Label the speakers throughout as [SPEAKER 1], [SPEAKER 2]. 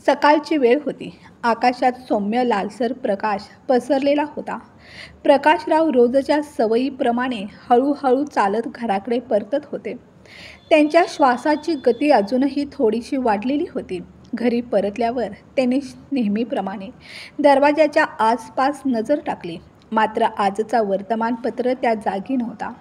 [SPEAKER 1] सकाळची वेळ होती. आकाशात सौम्य लालसर प्रकाश पसरलेला होता. प्रकाशराव रोजच्या सवयीप्रमाणे हळूहळू चालत घराकडे परतत होते. त्यांच्या श्वासाची गती अजूनही थोडीशी वाढलेली होती. घरी परतल्यावर त्यांनी नेहमीप्रमाणे दरवाजाच्या आसपास नजर टाकली. मात्र आजचा वर्तमानपत्र त्या जागी नव्हता.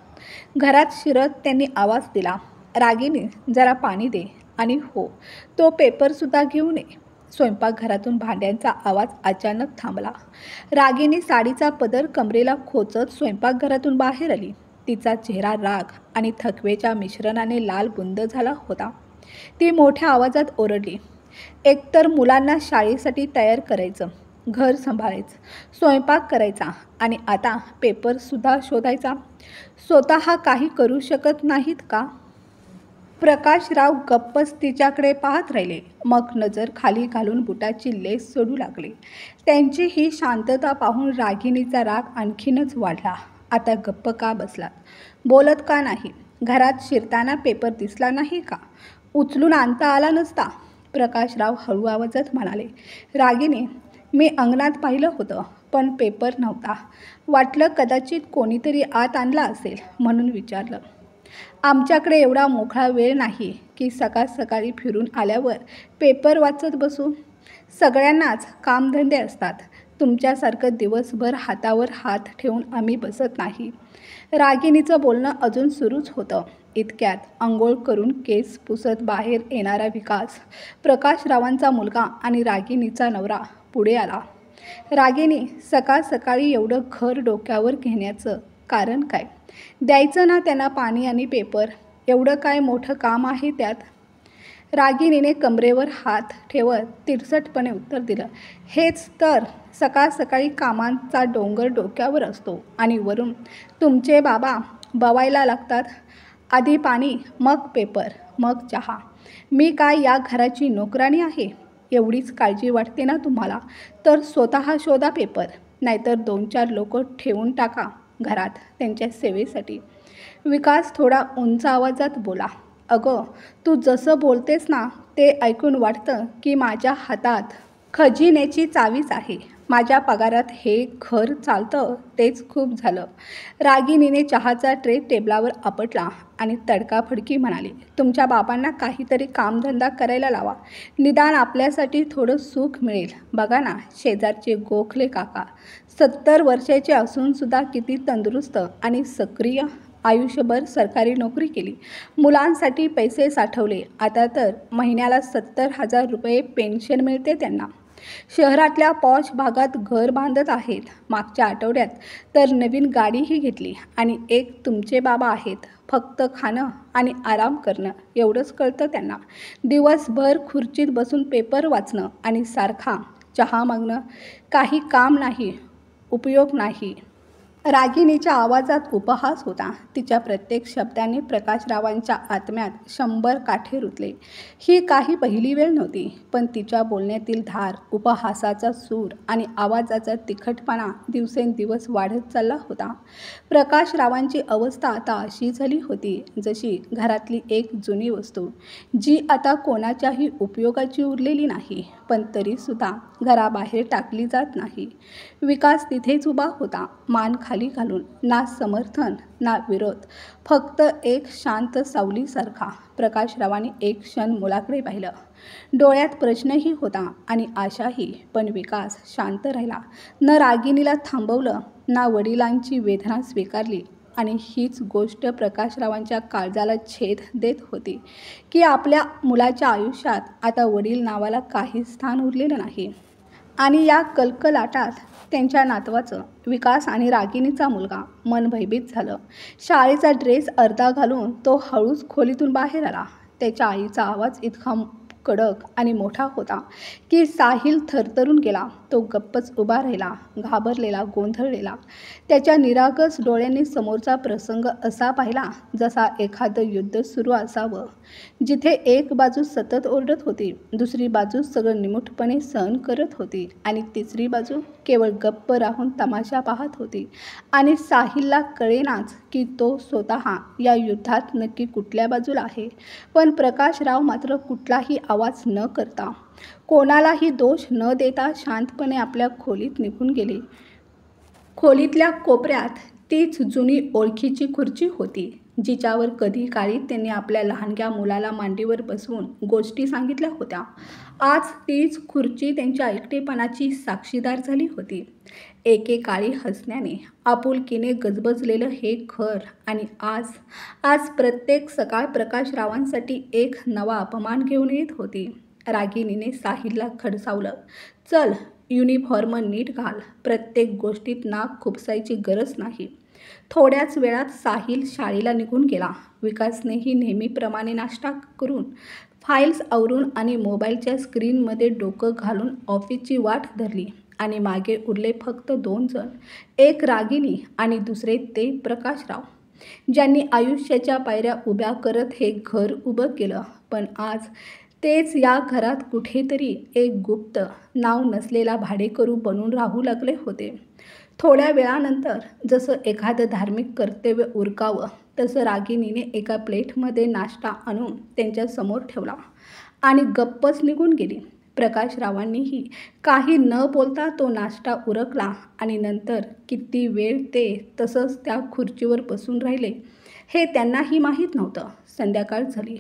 [SPEAKER 1] घरात शिरत त्यांनी आवाज दिला, "रागिनी, जरा पाणी दे. आणि हो, तो पेपरसुद्धा घेऊन ये." स्वयंपाकघरातून भांड्यांचा आवाज अचानक थांबला. रागिनी साडीचा पदर कमरेला खोचत स्वयंपाकघरातून बाहेर आली. तिचा चेहरा राग आणि थकवेच्या मिश्रणाने लालबुंद झाला होता. ती मोठ्या आवाजात ओरडली, "एकतर मुलांना शाळेसाठी तयार करायचं, घर सांभाळायचं, स्वयंपाक करायचा आणि आता पेपरसुद्धा शोधायचा. स्वतः काही करू शकत नाहीत का?" प्रकाशराव गप्पच तिच्याकडे पाहत राहिले. मग नजर खाली घालून बुटाची लेस सोडू लागले. त्यांची ही शांतता पाहून रागिणीचा राग आणखीनच वाढला. "आता गप्प का बसलात? बोलत का नाही? घरात शिरताना पेपर दिसला नाही का? उचलून आणता आला नसता?" प्रकाशराव हळू आवाजात म्हणाले, "रागिनी, मी अंगणात पाहिलं होतं, पण पेपर नव्हता. वाटलं कदाचित कोणीतरी आत आणला असेल म्हणून विचारलं. आमच्याकडे एवढा मोकळा वेळ नाही की सकाळ सकाळी फिरून आल्यावर पेपर वाचत बसू. सगळ्यांनाच कामधंदे असतात. तुमच्यासारखं दिवसभर हातावर हात ठेवून आम्ही बसत नाही." रागिणीचं बोलणं अजून सुरूच होतं. इतक्यात अंघोळ करून केस पुसत बाहेर येणारा विकास, प्रकाशरावांचा मुलगा आणि रागिणीचा नवरा पुढे आला. "रागिनी, सकाळ सकाळी एवढं घर डोक्यावर घेण्याचं कारण काय? द्यायचं ना त्यांना पाणी आणि पेपर. एवढं काय मोठं काम आहे त्यात?" रागिणीने कमरेवर हात ठेवत तिरसटपणे उत्तर दिलं, "हेच तर. सकाळ सकाळी कामांचा डोंगर डोक्यावर असतो आणि वरून तुमचे बाबा बवायला लागतात. आधी पाणी, मग पेपर, मग चहा. मी काय या घराची नोकराणी आहे? एवढीच काळजी वाटते ना तुम्हाला, तर स्वतः शोधा पेपर. नाहीतर 2-4 लोकं ठेवून टाका घरात त्यांच्या सेवेसाठी." विकास थोडा उंच आवाजात बोला, "अगं, तू जसं बोलतेस ना, ते ऐकून वाटतं की माझ्या हातात खजिन्याची चावीच आहे. माझ्या पगारात हे घर चालतं तेच खूप झालं." रागिणीने चहाचा ट्रे टेबलावर आपटला आणि तडकाफडकी म्हणाली, "तुमच्या बाबांना काहीतरी कामधंदा करायला लावा. निदान आपल्यासाठी थोडं सुख मिळेल. बघा ना, शेजारचे गोखले काका 70 वर्षाचे असूनसुद्धा किती तंदुरुस्त आणि सक्रिय. आयुष्यभर सरकारी नोकरी केली, मुलांसाठी पैसे साठवले. आता तर महिन्याला 70,000 रुपये पेन्शन मिळते त्यांना. शहरातल्या पॉश भागात घर बांधत आहेत. मागच्या आठवड्यात तर नवीन गाडीही घेतली. आणि एक तुमचे बाबा आहेत. फक्त खाणं आणि आराम करणं एवढंच कळतं त्यांना. दिवसभर खुर्चीत बसून पेपर वाचणं आणि सारखा चहा मागणं. काही काम नाही, उपयोग नाही." रागिणीच्या आवाजात उपहास होता. तिच्या प्रत्येक शब्दाने प्रकाशरावांच्या आत्म्यात 100 काठे रुतले. ही काही पहिली वेळ नव्हती, पण तिच्या बोलण्यातील धार, उपहासाचा सूर आणि आवाजाचा तिखटपणा दिवसेंदिवस वाढत चालला होता. प्रकाशरावांची अवस्था आता अशी झाली होती जशी घरातली एक जुनी वस्तू, जी आता कोणाच्याही उपयोगाची उरलेली नाही, पण तरीसुद्धा घराबाहेर टाकली जात नाही. विकास तिथेच उभा होता, मान खाली घालून. ना समर्थन ना विरोध, फक्त एक शांत सावलीसारखा. प्रकाशरावांनी एक क्षण मुलाकडे पाहिलं. डोळ्यात प्रश्नही होता आणि आशाही. पण विकास शांत राहिला. न रागिणीला थांबवलं, ना वडिलांची वेदना स्वीकारली. आणि हीच गोष्ट प्रकाशरावांच्या काळजाला छेद देत होती की आपल्या मुलाच्या आयुष्यात आता वडील नावाला काही स्थान उरलेलं नाही. आणि या कलकलाटात त्यांच्या नातवाचं, विकास आणि रागिणीचा मुलगा, मन भयभीत झालं. शाळेचा ड्रेस अर्धा घालून तो हळूच खोलीतून बाहेर आला. त्याच्या आईचा आवाज इतका कडक आणि मोठा होता की साहिल थरथरून गेला. तो गप्पच उभा राहिला, घाबरलेला, गोंधळलेला. त्याच्या निरागस डोळ्यांनी समोरचा प्रसंग असा पाहिला जसा एखादं युद्ध सुरू असावं, जिथे एक बाजू सतत ओरडत होती, दुसरी बाजू सगळं निमूटपणे सहन करत होती आणि तिसरी बाजू केवळ गप्प राहून तमाशा पाहत होती. आणि साहिलला कळेनाच की तो स्वतः या युद्धात नक्की कुठल्या बाजूला आहे. पण प्रकाशराव मात्र कुठलाही आवाज आवाज न करता, कोणालाही दोष न देता शांतपणे आपल्या खोलीत निघून गेले. खोलीतल्या कोपऱ्यात तीच जुनी ओळखीची खुर्ची होती, जिच्यावर कधी काळी त्यांनी आपल्या लहानग्या मुलाला मांडीवर बसवून गोष्टी सांगितल्या होत्या. आज तीच खुर्ची त्यांच्या एकटेपणाची साक्षीदार झाली होती. एकेकाळी हसण्याने, आपुलकीने गजबजलेलं हे घर आणि आज प्रत्येक सकाळ प्रकाशरावांसाठी एक नवा अपमान घेऊन येत होती. रागिणीने साहिलला खडसावलं, "चल, युनिफॉर्म नीट घाल. प्रत्येक गोष्टीत नाक खुपसायची गरज नाही." थोड्याच वेळात साहिल शाळेला निघून गेला. विकासनेही नेहमीप्रमाणे नाश्ता करून, फाईल्स आवरून आणि मोबाईलच्या स्क्रीनमध्ये डोकं घालून ऑफिसची वाट धरली आणि मागे उरले फक्त 2 जण, एक रागिणी आणि दुसरे ते प्रकाशराव, ज्यांनी आयुष्याच्या पायऱ्या उभ्या करत हे घर उभं केलं. पण आज तेच या घरात कुठेतरी एक गुप्त, नाव नसलेला भाडेकरू बनून राहू लागले होते. थोड्या वेळानंतर जसं एखादं धार्मिक कर्तव्य उरकावं तसं रागिणीने एका प्लेटमध्ये नाश्ता आणून त्यांच्यासमोर ठेवला आणि गप्पच निघून गेली. प्रकाशरावांनीही काही न बोलता तो नाश्ता उरकला आणि नंतर किती वेळ ते तसंच त्या खुर्चीवर बसून राहिले हे त्यांनाही माहीत नव्हतं. संध्याकाळ झाली.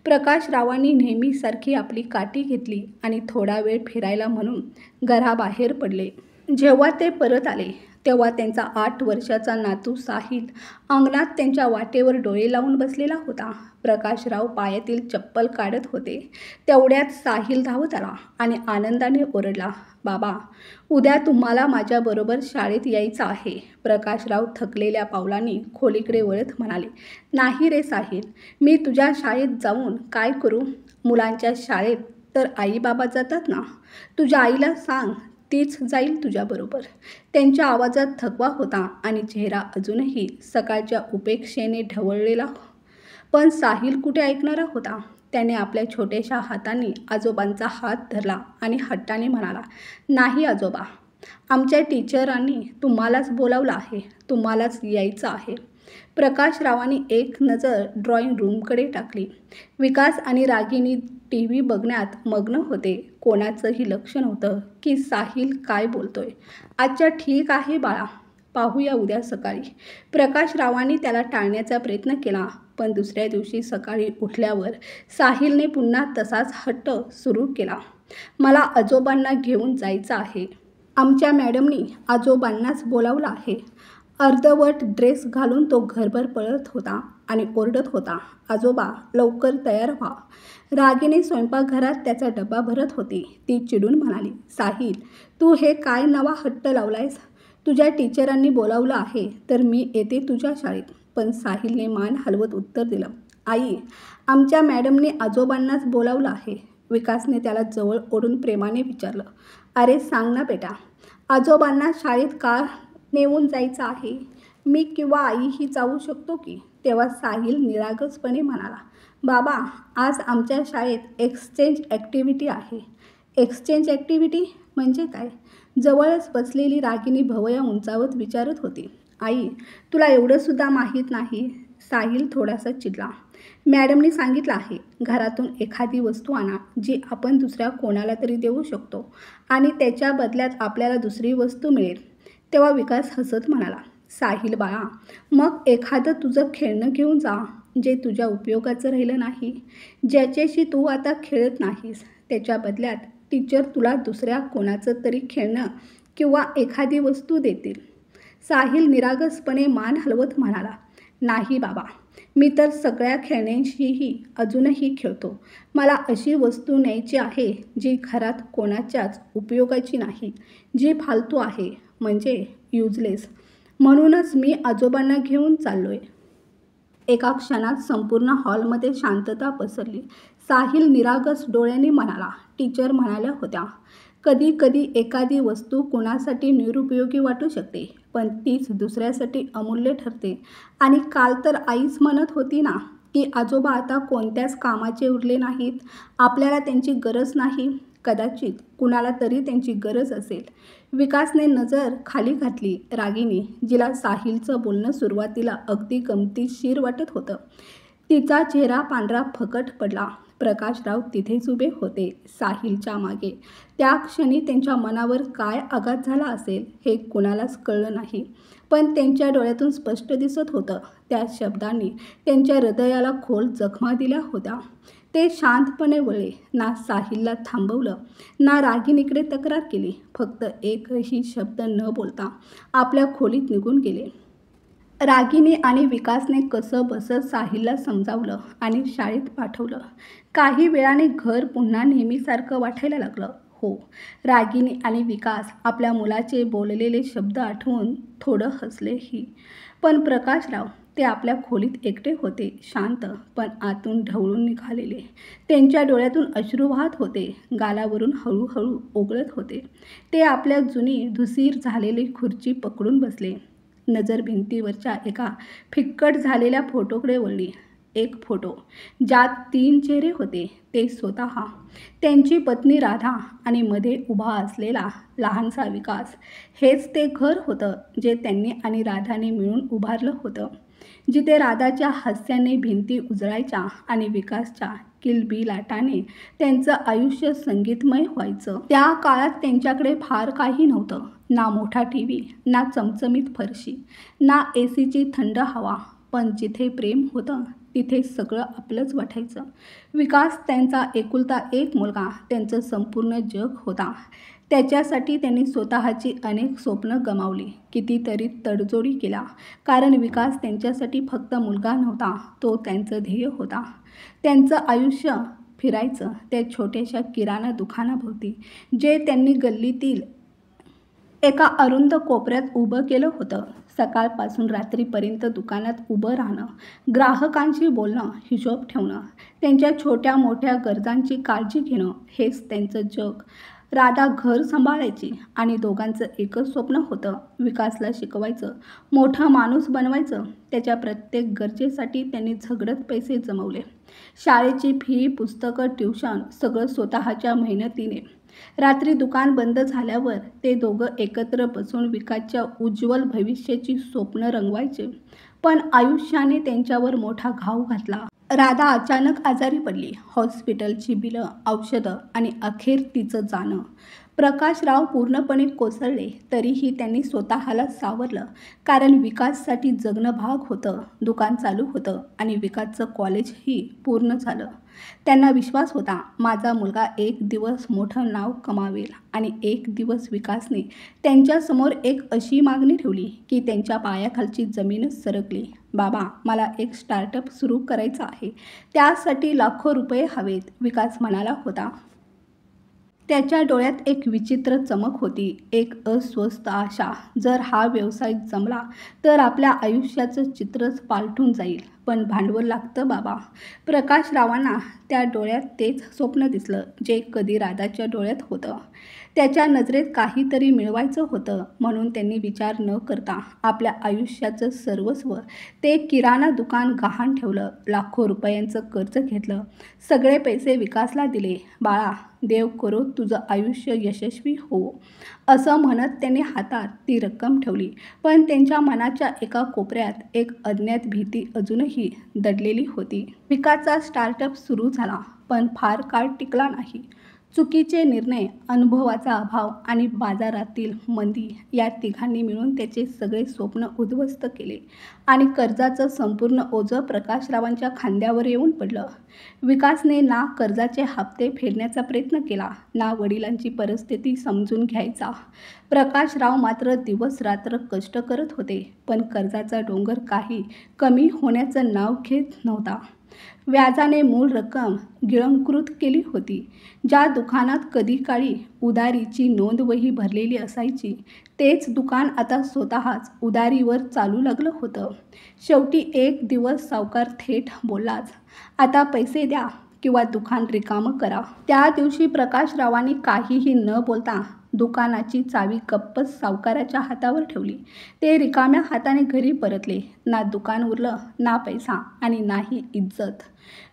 [SPEAKER 1] प्रकाशरावांनी नेहमीसारखी आपली काठी घेतली आणि थोडा वेळ फिरायला म्हणून घराबाहेर पडले. जेव्हा ते परत आले तेव्हा त्यांचा 8 वर्षाचा नातू साहिल अंगणात त्यांच्या वाटेवर डोळे लावून बसलेला होता. प्रकाशराव पायातील चप्पल काढत होते. तेवढ्यात साहिल धावत आला आणि आनंदाने ओरडला, "बाबा, उद्या तुम्हाला माझ्याबरोबर शाळेत यायचं आहे." प्रकाशराव थकलेल्या पावलांनी खोलीकडे वळत म्हणाले, "नाही रे साहिल, मी तुझ्या शाळेत जाऊन काय करू? मुलांच्या शाळेत तर आई बाबा जातात ना. तुझ्या आईला सांग, तीच जाईल तुझ्याबरोबर." त्यांच्या आवाजात थकवा होता आणि चेहरा अजूनही सकाळच्या उपेक्षेने ढवळलेला. पण साहिल कुठे ऐकणारा होता. त्याने आपल्या छोट्याशा हातांनी आजोबांचा हात धरला आणि हट्टाने म्हणाला, "नाही आजोबा, आमच्या टीचरांनी तुम्हालाच बोलावलं आहे. तुम्हालाच यायचं आहे." प्रकाशरावांनी एक नजर ड्रॉइंग रूमकडे टाकली. विकास आणि रागिणी TV बघण्यात मग्न होते. कोणाचंही लक्ष नव्हतं की साहिल काय बोलतोय. "अच्छा, ठीक आहे बाळा, पाहूया उद्या सकाळी." प्रकाशरावांनी त्याला टाळण्याचा प्रयत्न केला. पण दुसऱ्या दिवशी सकाळी उठल्यावर साहिलने पुन्हा तसाच हट्ट सुरू केला, "मला आजोबांना घेऊन जायचं आहे. आमच्या मॅडमनी आजोबांनाच बोलावलं आहे." अर्धवट ड्रेस घालून तो घरभर पळत होता आणि ओरडत होता, "आजोबा, लवकर तयार व्हा." रागिणी स्वयंपाकघरात त्याचा डबा भरत होती. ती चिडून म्हणाली, "साहिल, तू हे काय नवा हट्ट लावलायस? तुझ्या टीचरांनी बोलावलं आहे तर मी येते तुझ्या शाळेत." पण साहिलने मान हलवत उत्तर दिलं, "आई, आमच्या मॅडमने आजोबांनाच बोलावलं आहे." विकासने त्याला जवळ ओढून प्रेमाने विचारलं, "अरे सांग ना बेटा, आजोबांना शाळेत का नेऊन जायचं आहे? मी किंवा आईही जाऊ शकतो की." तेव्हा साहिल निरागसपणे म्हणाला, "बाबा, आज आमच्या शाळेत एक्सचेंज ॲक्टिव्हिटी आहे." "एक्सचेंज ॲक्टिव्हिटी म्हणजे काय?" जवळच बसलेली रागिणी भवया उंचावत विचारत होती. "आई, तुला एवढंसुद्धा माहीत नाही?" साहिल थोडासा चिडला. "मॅडमनी सांगितलं आहे, घरातून एखादी वस्तू आणा जी आपण दुसऱ्या कोणाला तरी देऊ शकतो आणि त्याच्या बदल्यात आपल्याला दुसरी वस्तू मिळेल." तेव्हा विकास हसत म्हणाला, "साहिल बाळा, मग एखादं तुझं खेळणं घेऊन जा जे तुझ्या उपयोगाचं राहिलं नाही, ज्याच्याशी तू आता खेळत नाहीस. त्याच्या बदल्यात टीचर तुला दुसऱ्या कोणाचं तरी खेळणं किंवा एखादी वस्तू देतील." साहिल निरागसपणे मान हलवत म्हणाला, "नाही बाबा, मी तर सगळ्या खेळण्यांशीही अजूनही खेळतो. मला अशी वस्तू न्यायची आहे जी घरात कोणाच्याच उपयोगाची नाही, जी फालतू आहे, म्हणजे युजलेस. म्हणूनच मी आजोबांना घेऊन चाललोय." एका क्षणात संपूर्ण हॉलमध्ये शांतता पसरली. साहिल निरागस डोळ्यांनी म्हणाला, "टीचर म्हणाल्या होत्या, कधी कधी एखादी वस्तू कुणासाठी निरुपयोगी वाटू शकते, पण तीच दुसऱ्यासाठी अमूल्य ठरते. आणि काल तर आईच म्हणत होती ना की आजोबा आता कोणत्याच कामाचे उरले नाहीत, आपल्याला त्यांची गरज नाही. कदाचित कुणाला तरी त्यांची गरज असेल." विकासने नजर खाली घातली. रागिणी, जिला साहिलचं बोलणं सुरुवातीला अगदी गमतीशीर वाटत होतं, तिचा चेहरा पांढरा फकट पडला. प्रकाशराव तिथेच उभे होते, साहिलच्या मागे. त्या क्षणी त्यांच्या मनावर काय आघात झाला असेल हे कुणालाच कळलं नाही, पण त्यांच्या डोळ्यातून स्पष्ट दिसत होतं. त्या शब्दांनी त्यांच्या हृदयाला खोल जखमा दिल्या होत्या. ते शांतपणे वळले, ना साहिलला थांबवलं, ना रागिणीकडे तक्रार केली. फक्त एकही शब्द न बोलता आपल्या खोलीत निघून गेले. रागिनी आणि विकासने कसं बसं साहिलला समजावलं आणि शाळेत पाठवलं. काही वेळाने घर पुन्हा नेहमीसारखं वाटायला लागलं. हो, रागिनी आणि विकास आपल्या मुलाचे बोललेले शब्द आठवून थोडं हसलेही. पण प्रकाशराव, ते आपल्या खोलीत एकटे होते, शांत पण आतून ढवळून निघालेले. त्यांच्या डोळ्यातून अश्रू वाहत होते, गालावरून हळूहळू ओघळत होते. ते आपल्या जुनी धुसीर झालेली खुर्ची पकडून बसले. नजर भिंतीवरच्या एका फिक्कट झालेल्या फोटोकडे वळली. एक फोटो ज्यात 3 चेहरे होते. ते स्वतः, त्यांची पत्नी राधा आणि मध्ये उभा असलेला लहानसा विकास. हेच ते घर होतं जे त्यांनी आणि राधाने मिळून उभारलं होतं, जिथे राधाच्या हास्याने भिंती उजळायच्या आणि विकासच्या किलबिलाटाने त्यांचं आयुष्य संगीतमय व्हायचं. त्या काळात त्यांच्याकडे फार काही नव्हतं. ना मोठा टीव्ही, ना चमचमीत फरशी, ना एसीची थंड हवा. पण जिथे प्रेम होतं तिथे सगळं आपलंच वाटायचं. विकास त्यांचा एकुलता एक मुलगा, त्यांचं संपूर्ण जग होता. त्याच्यासाठी त्यांनी स्वतःची अनेक स्वप्न गमावली, कितीतरी तडजोडी केल्या, कारण विकास त्यांच्यासाठी फक्त मुलगा नव्हता, तो त्यांचं ध्येय होता. त्यांचं आयुष्य फिरायचं त्या छोट्याशा किराणा दुकानाभोवती, जे त्यांनी गल्लीतील एका अरुंद कोपऱ्यात उभं केलं होतं. सकाळपासून रात्रीपर्यंत दुकानात उभं राहणं, ग्राहकांशी बोलणं, हिशोब ठेवणं, त्यांच्या छोट्या मोठ्या गरजांची काळजी घेणं, हेच त्यांचं जग. राधा घर सांभाळायची आणि दोघांचं एकच स्वप्न होतं, विकासला शिकवायचं, मोठा माणूस बनवायचं. त्याच्या प्रत्येक गरजेसाठी त्यांनी झगडत पैसे जमवले. शाळेची फी, पुस्तकं, ट्युशन सगळं स्वतःच्या मेहनतीने. रात्री दुकान बंद झाल्यावर ते दोघं एकत्र बसून विकासच्या उज्ज्वल भविष्याची स्वप्न रंगवायचे. पण आयुष्याने त्यांच्यावर मोठा घाव घातला. राधा अचानक आजारी पडली. हॉस्पिटलची बिलं, औषधं आणि अखेर तिचं जाणं. प्रकाशराव पूर्णपणे कोसळले. तरीही त्यांनी स्वतःला सावरलं, कारण विकाससाठी जगणं भाग होतं. दुकान चालू होतं आणि विकासचं कॉलेजही पूर्ण झालं. त्यांना विश्वास होता, माझा मुलगा एक दिवस मोठं नाव कमावेल. आणि एक दिवस विकासने त्यांच्यासमोर एक अशी मागणी ठेवली की त्यांच्या पायाखालची जमीनच सरकली. बाबा, मला एक स्टार्टअप सुरू करायचं आहे, त्यासाठी लाखो रुपये हवेत, विकास म्हणाला होता. त्याच्या डोळ्यात एक विचित्र चमक होती, एक अस्वस्थ आशा. जर हा व्यवसाय जमला तर आपल्या आयुष्याचं चित्रच पालटून जाईल. पण भांडवल लागतं बाबा. प्रकाशरावांना त्या डोळ्यात तेच स्वप्न दिसलं जे कधी राधाच्या डोळ्यात होतं. त्याच्या नजरेत काहीतरी मिळवायचं होतं, म्हणून त्यांनी विचार न करता आपल्या आयुष्याचं सर्वस्व ते किराणा दुकान गहाण ठेवलं. लाखो रुपयांचं कर्ज घेतलं. सगळे पैसे विकासला दिले. बाळा, देव करो तुझं आयुष्य यशस्वी हो, असं म्हणत त्यांनी हातात ती रक्कम ठेवली. पण त्यांच्या मनाच्या एका कोपऱ्यात एक अज्ञात भीती अजूनही दडलेली होती. विकासचा स्टार्टअप सुरू झाला, पण फार काळ टिकला नाही. चुकीचे निर्णय, अनुभवाचा अभाव आणि बाजारातील मंदी या तिघांनी मिळून त्याचे सगळे स्वप्न उद्ध्वस्त केले आणि कर्जाचं संपूर्ण ओझं प्रकाशरावांच्या खांद्यावर येऊन पडलं. विकासने ना कर्जाचे हप्ते फेडण्याचा प्रयत्न केला, ना वडिलांची परिस्थिती समजून घ्यायचा. प्रकाशराव मात्र दिवस रात्र कष्ट करत होते, पण कर्जाचा डोंगर काही कमी होण्याचं नाव घेत नव्हता. व्याजाने मूळ रक्कम गिळंकृत केली होती. ज्या दुकानात कधी काळी उधारीची नोंदवही भरलेली असायची, तेच दुकान आता स्वतःच उधारीवर चालू लागलं होतं. शेवटी एक दिवस सावकार थेट बोललाच, आता पैसे द्या किंवा दुकान रिकामं करा. त्या दिवशी प्रकाशरावांनी काहीही न बोलता दुकानाची चावी गप्पच सावकाराच्या हातावर ठेवली. ते रिकाम्या हाताने घरी परतले. ना दुकान उरलं, ना पैसा आणि नाही इज्जत.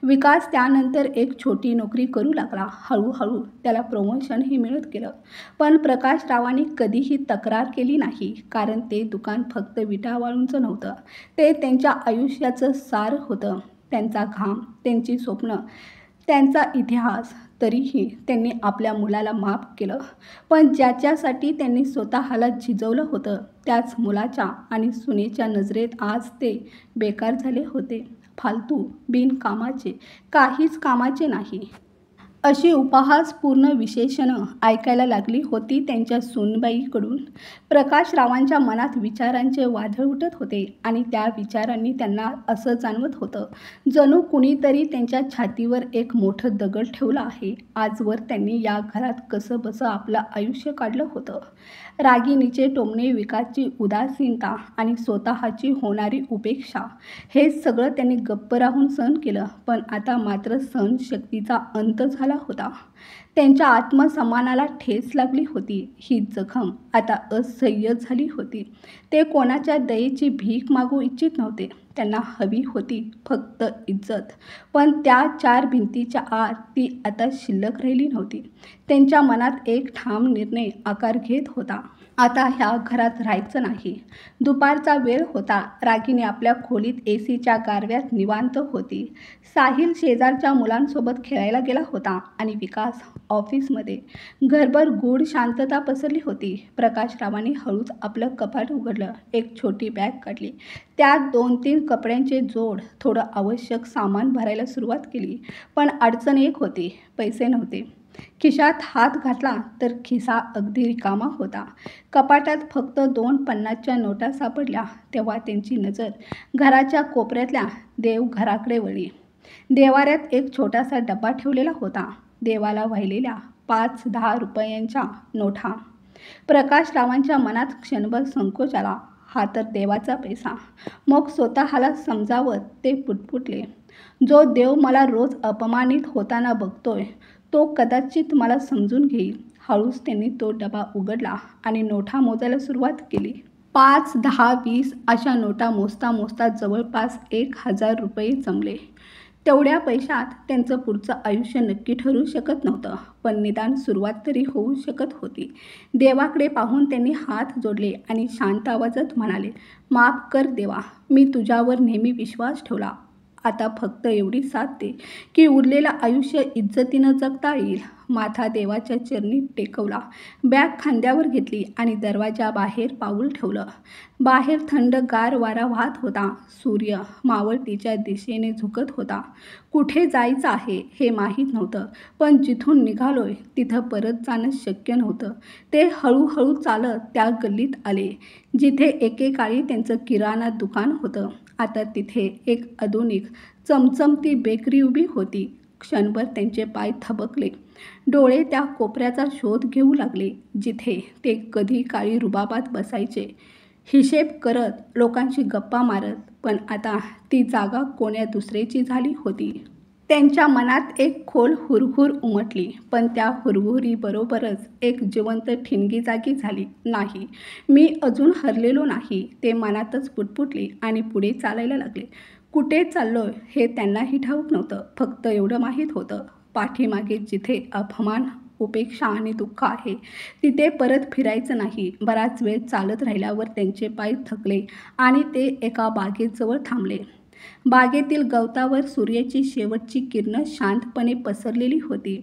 [SPEAKER 1] विकास त्यानंतर एक छोटी नोकरी करू लागला. हळूहळू त्याला प्रमोशनही मिळत गेलं. पण प्रकाशरावांनी कधीही तक्रार केली नाही, कारण ते दुकान फक्त विटावाळूंचं नव्हतं, ते त्यांच्या आयुष्याचं सार होतं. त्यांचा घाम, त्यांची स्वप्न, त्यांचा इतिहास. तरीही त्यांनी आपल्या मुलाला माफ केलं. पण ज्याच्यासाठी त्यांनी स्वतःला झिजवलं होतं त्याच मुलाच्या आणि सुनेच्या नजरेत आज ते बेकार झाले होते. फालतू, बिनकामाचे, काहीच कामाचे नाही, अशी उपहासपूर्ण विशेषणं ऐकायला लागली होती त्यांच्या सूनबाईकडून. प्रकाशरावांच्या मनात विचारांचे वादळ उठत होते आणि त्या विचारांनी त्यांना असं जाणवत होतं जणू कुणीतरी त्यांच्या छातीवर एक मोठं दगड ठेवलं आहे. आजवर त्यांनी या घरात कसंबसं आपलं आयुष्य काढलं होतं. रागिणीचे टोमणे, विकासची उदासीनता आणि स्वतःची होणारी उपेक्षा, हे सगळं त्यांनी गप्प राहून सहन केलं. पण आता मात्र सहनशक्तीचा अंत झाला होता. त्यांच्या आत्मसन्मानाला ठेच लागली होती. ही जखम आता असह्य झाली होती. ते कोणाच्या दयेची भीक मागू इच्छित नव्हते. त्यांना हवी होती फक्त इज्जत. पण त्या 4 भिंतीच्या आत ती आता शिल्लक राहिली नव्हती. त्यांच्या मनात एक ठाम निर्णय आकार घेत होता. आता ह्या घरात राहायचं नाही. दुपारचा वेळ होता. रागिणी आपल्या खोलीत एसीच्या गारव्यात निवांत होती. साहिल शेजारच्या मुलांसोबत खेळायला गेला होता आणि विकास ऑफिसमध्ये. घरभर गूढ शांतता पसरली होती. प्रकाशरावांनी हळूच आपलं कपाट उघडलं. एक छोटी बॅग काढली. त्यात 2-3 कपड्यांचे जोड, थोडं आवश्यक सामान भरायला सुरुवात केली. पण अडचण एक होती, पैसे नव्हते. खिशात हात घातला तर खिसा अगदी रिकामा होता. कपाटात फक्त 2 50च्या नोटा सापडल्या. तेव्हा त्यांची नजर घराच्या कोपऱ्यातल्या देवघराकडे वळली. देवाऱ्यात एक छोटासा डबा ठेवलेला होता. देवाला वाहिलेल्या 5-10 रुपयांच्या नोटा. प्रकाशरावांच्या मनात क्षणभर संकोच आला. हा तर देवाचा पैसा. मग स्वतःला समजावत ते पुटपुटले, जो देव मला रोज अपमानित होताना बघतोय तो कदाचित मला समजून घेईल. हळूच त्यांनी तो डबा उघडला आणि नोटा मोजायला सुरुवात केली. 5, 10, 20 अशा नोटा मोजता मोजता जवळपास 1000 रुपये जमले. तेवढ्या पैशात त्यांचं पुढचं आयुष्य नक्की ठरू शकत नव्हतं, पण निदान सुरुवात तरी होऊ शकत होती. देवाकडे पाहून त्यांनी हात जोडले आणि शांत आवाजात म्हणाले, माफ कर देवा, मी तुझ्यावर नेहमी विश्वास ठेवला. आता फक्त एवढी साथ दे की उरलेलं आयुष्य इज्जतीनं जगता येईल. माथा देवाच्या चरणी टेकवला. बॅग खांद्यावर घेतली आणि दरवाजाबाहेर पाऊल ठेवलं. बाहेर थंडगार वारा वाहत होता. सूर्य मावळतीच्या दिशेने झुकत होता. कुठे जायचं आहे हे माहीत नव्हतं, पण जिथून निघालोय तिथं परत जाणं शक्य नव्हतं. ते हळूहळू चालत त्या गल्लीत आले जिथे एकेकाळी त्यांचं किराणा दुकान होतं. आता तिथे एक आधुनिक चमचमती बेकरी उभी होती. क्षणभर त्यांचे पाय थबकले. डोळे त्या कोपऱ्याचा शोध घेऊ लागले जिथे ते कधी काळी रुबाबात बसायचे, हिशेब करत, लोकांशी गप्पा मारत. पण आता ती जागा कोण्या दुसऱ्याची झाली होती. त्यांच्या मनात एक खोल हुरहुर उमटली. पण त्या हुरहुरीबरोबरच एक जिवंत ठिणगी जागी झाली. नाही, मी अजून हरलेलो नाही, ते मनातच पुटपुटले आणि पुढे चालायला लागले. कुठे चाललोय हे त्यांनाही ठाऊक नव्हतं. फक्त एवढं माहीत होतं, पाठीमागे जिथे अपमान, उपेक्षा आणि दुःख आहे तिथे परत फिरायचं नाही. बराच वेळ चालत राहिल्यावर त्यांचे पाय थकले आणि ते एका बागेजवळ थांबले. बागेतील गवतावर सूर्याची शेवटची किरणं शांतपणे पसरलेली होती.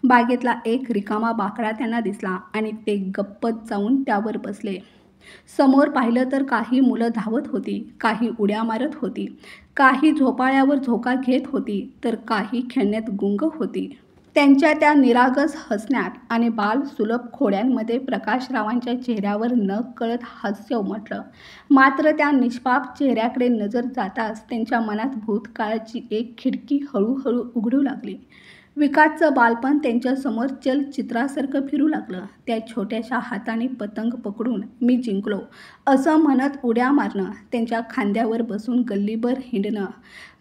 [SPEAKER 1] बागेतला एक रिकामा बाकडा त्यांना दिसला आणि ते गप्पच जाऊन त्यावर बसले. समोर पाहिलं तर काही मुलं धावत होती, काही उड्या मारत होती, काही झोपाळ्यावर झोका घेत होती, तर काही खेळण्यात गुंग होती. त्यांच्या त्या निरागस हसण्यात आणि बालसुलभ खोड्यांमध्ये प्रकाशरावांच्या चेहऱ्यावर नकळत हास्य उमटलं. मात्र त्या निष्पाप चेहऱ्याकडे नजर जाताच त्यांच्या मनात भूतकाळाची एक खिडकी हळूहळू उघडू लागली. विकासचं बालपण त्यांच्यासमोर चलचित्रासारखं फिरू लागलं. त्या छोट्याशा हाताने पतंग पकडून मी जिंकलो असं म्हणत उड्या मारणं, त्यांच्या खांद्यावर बसून गल्लीभर हिंडणं,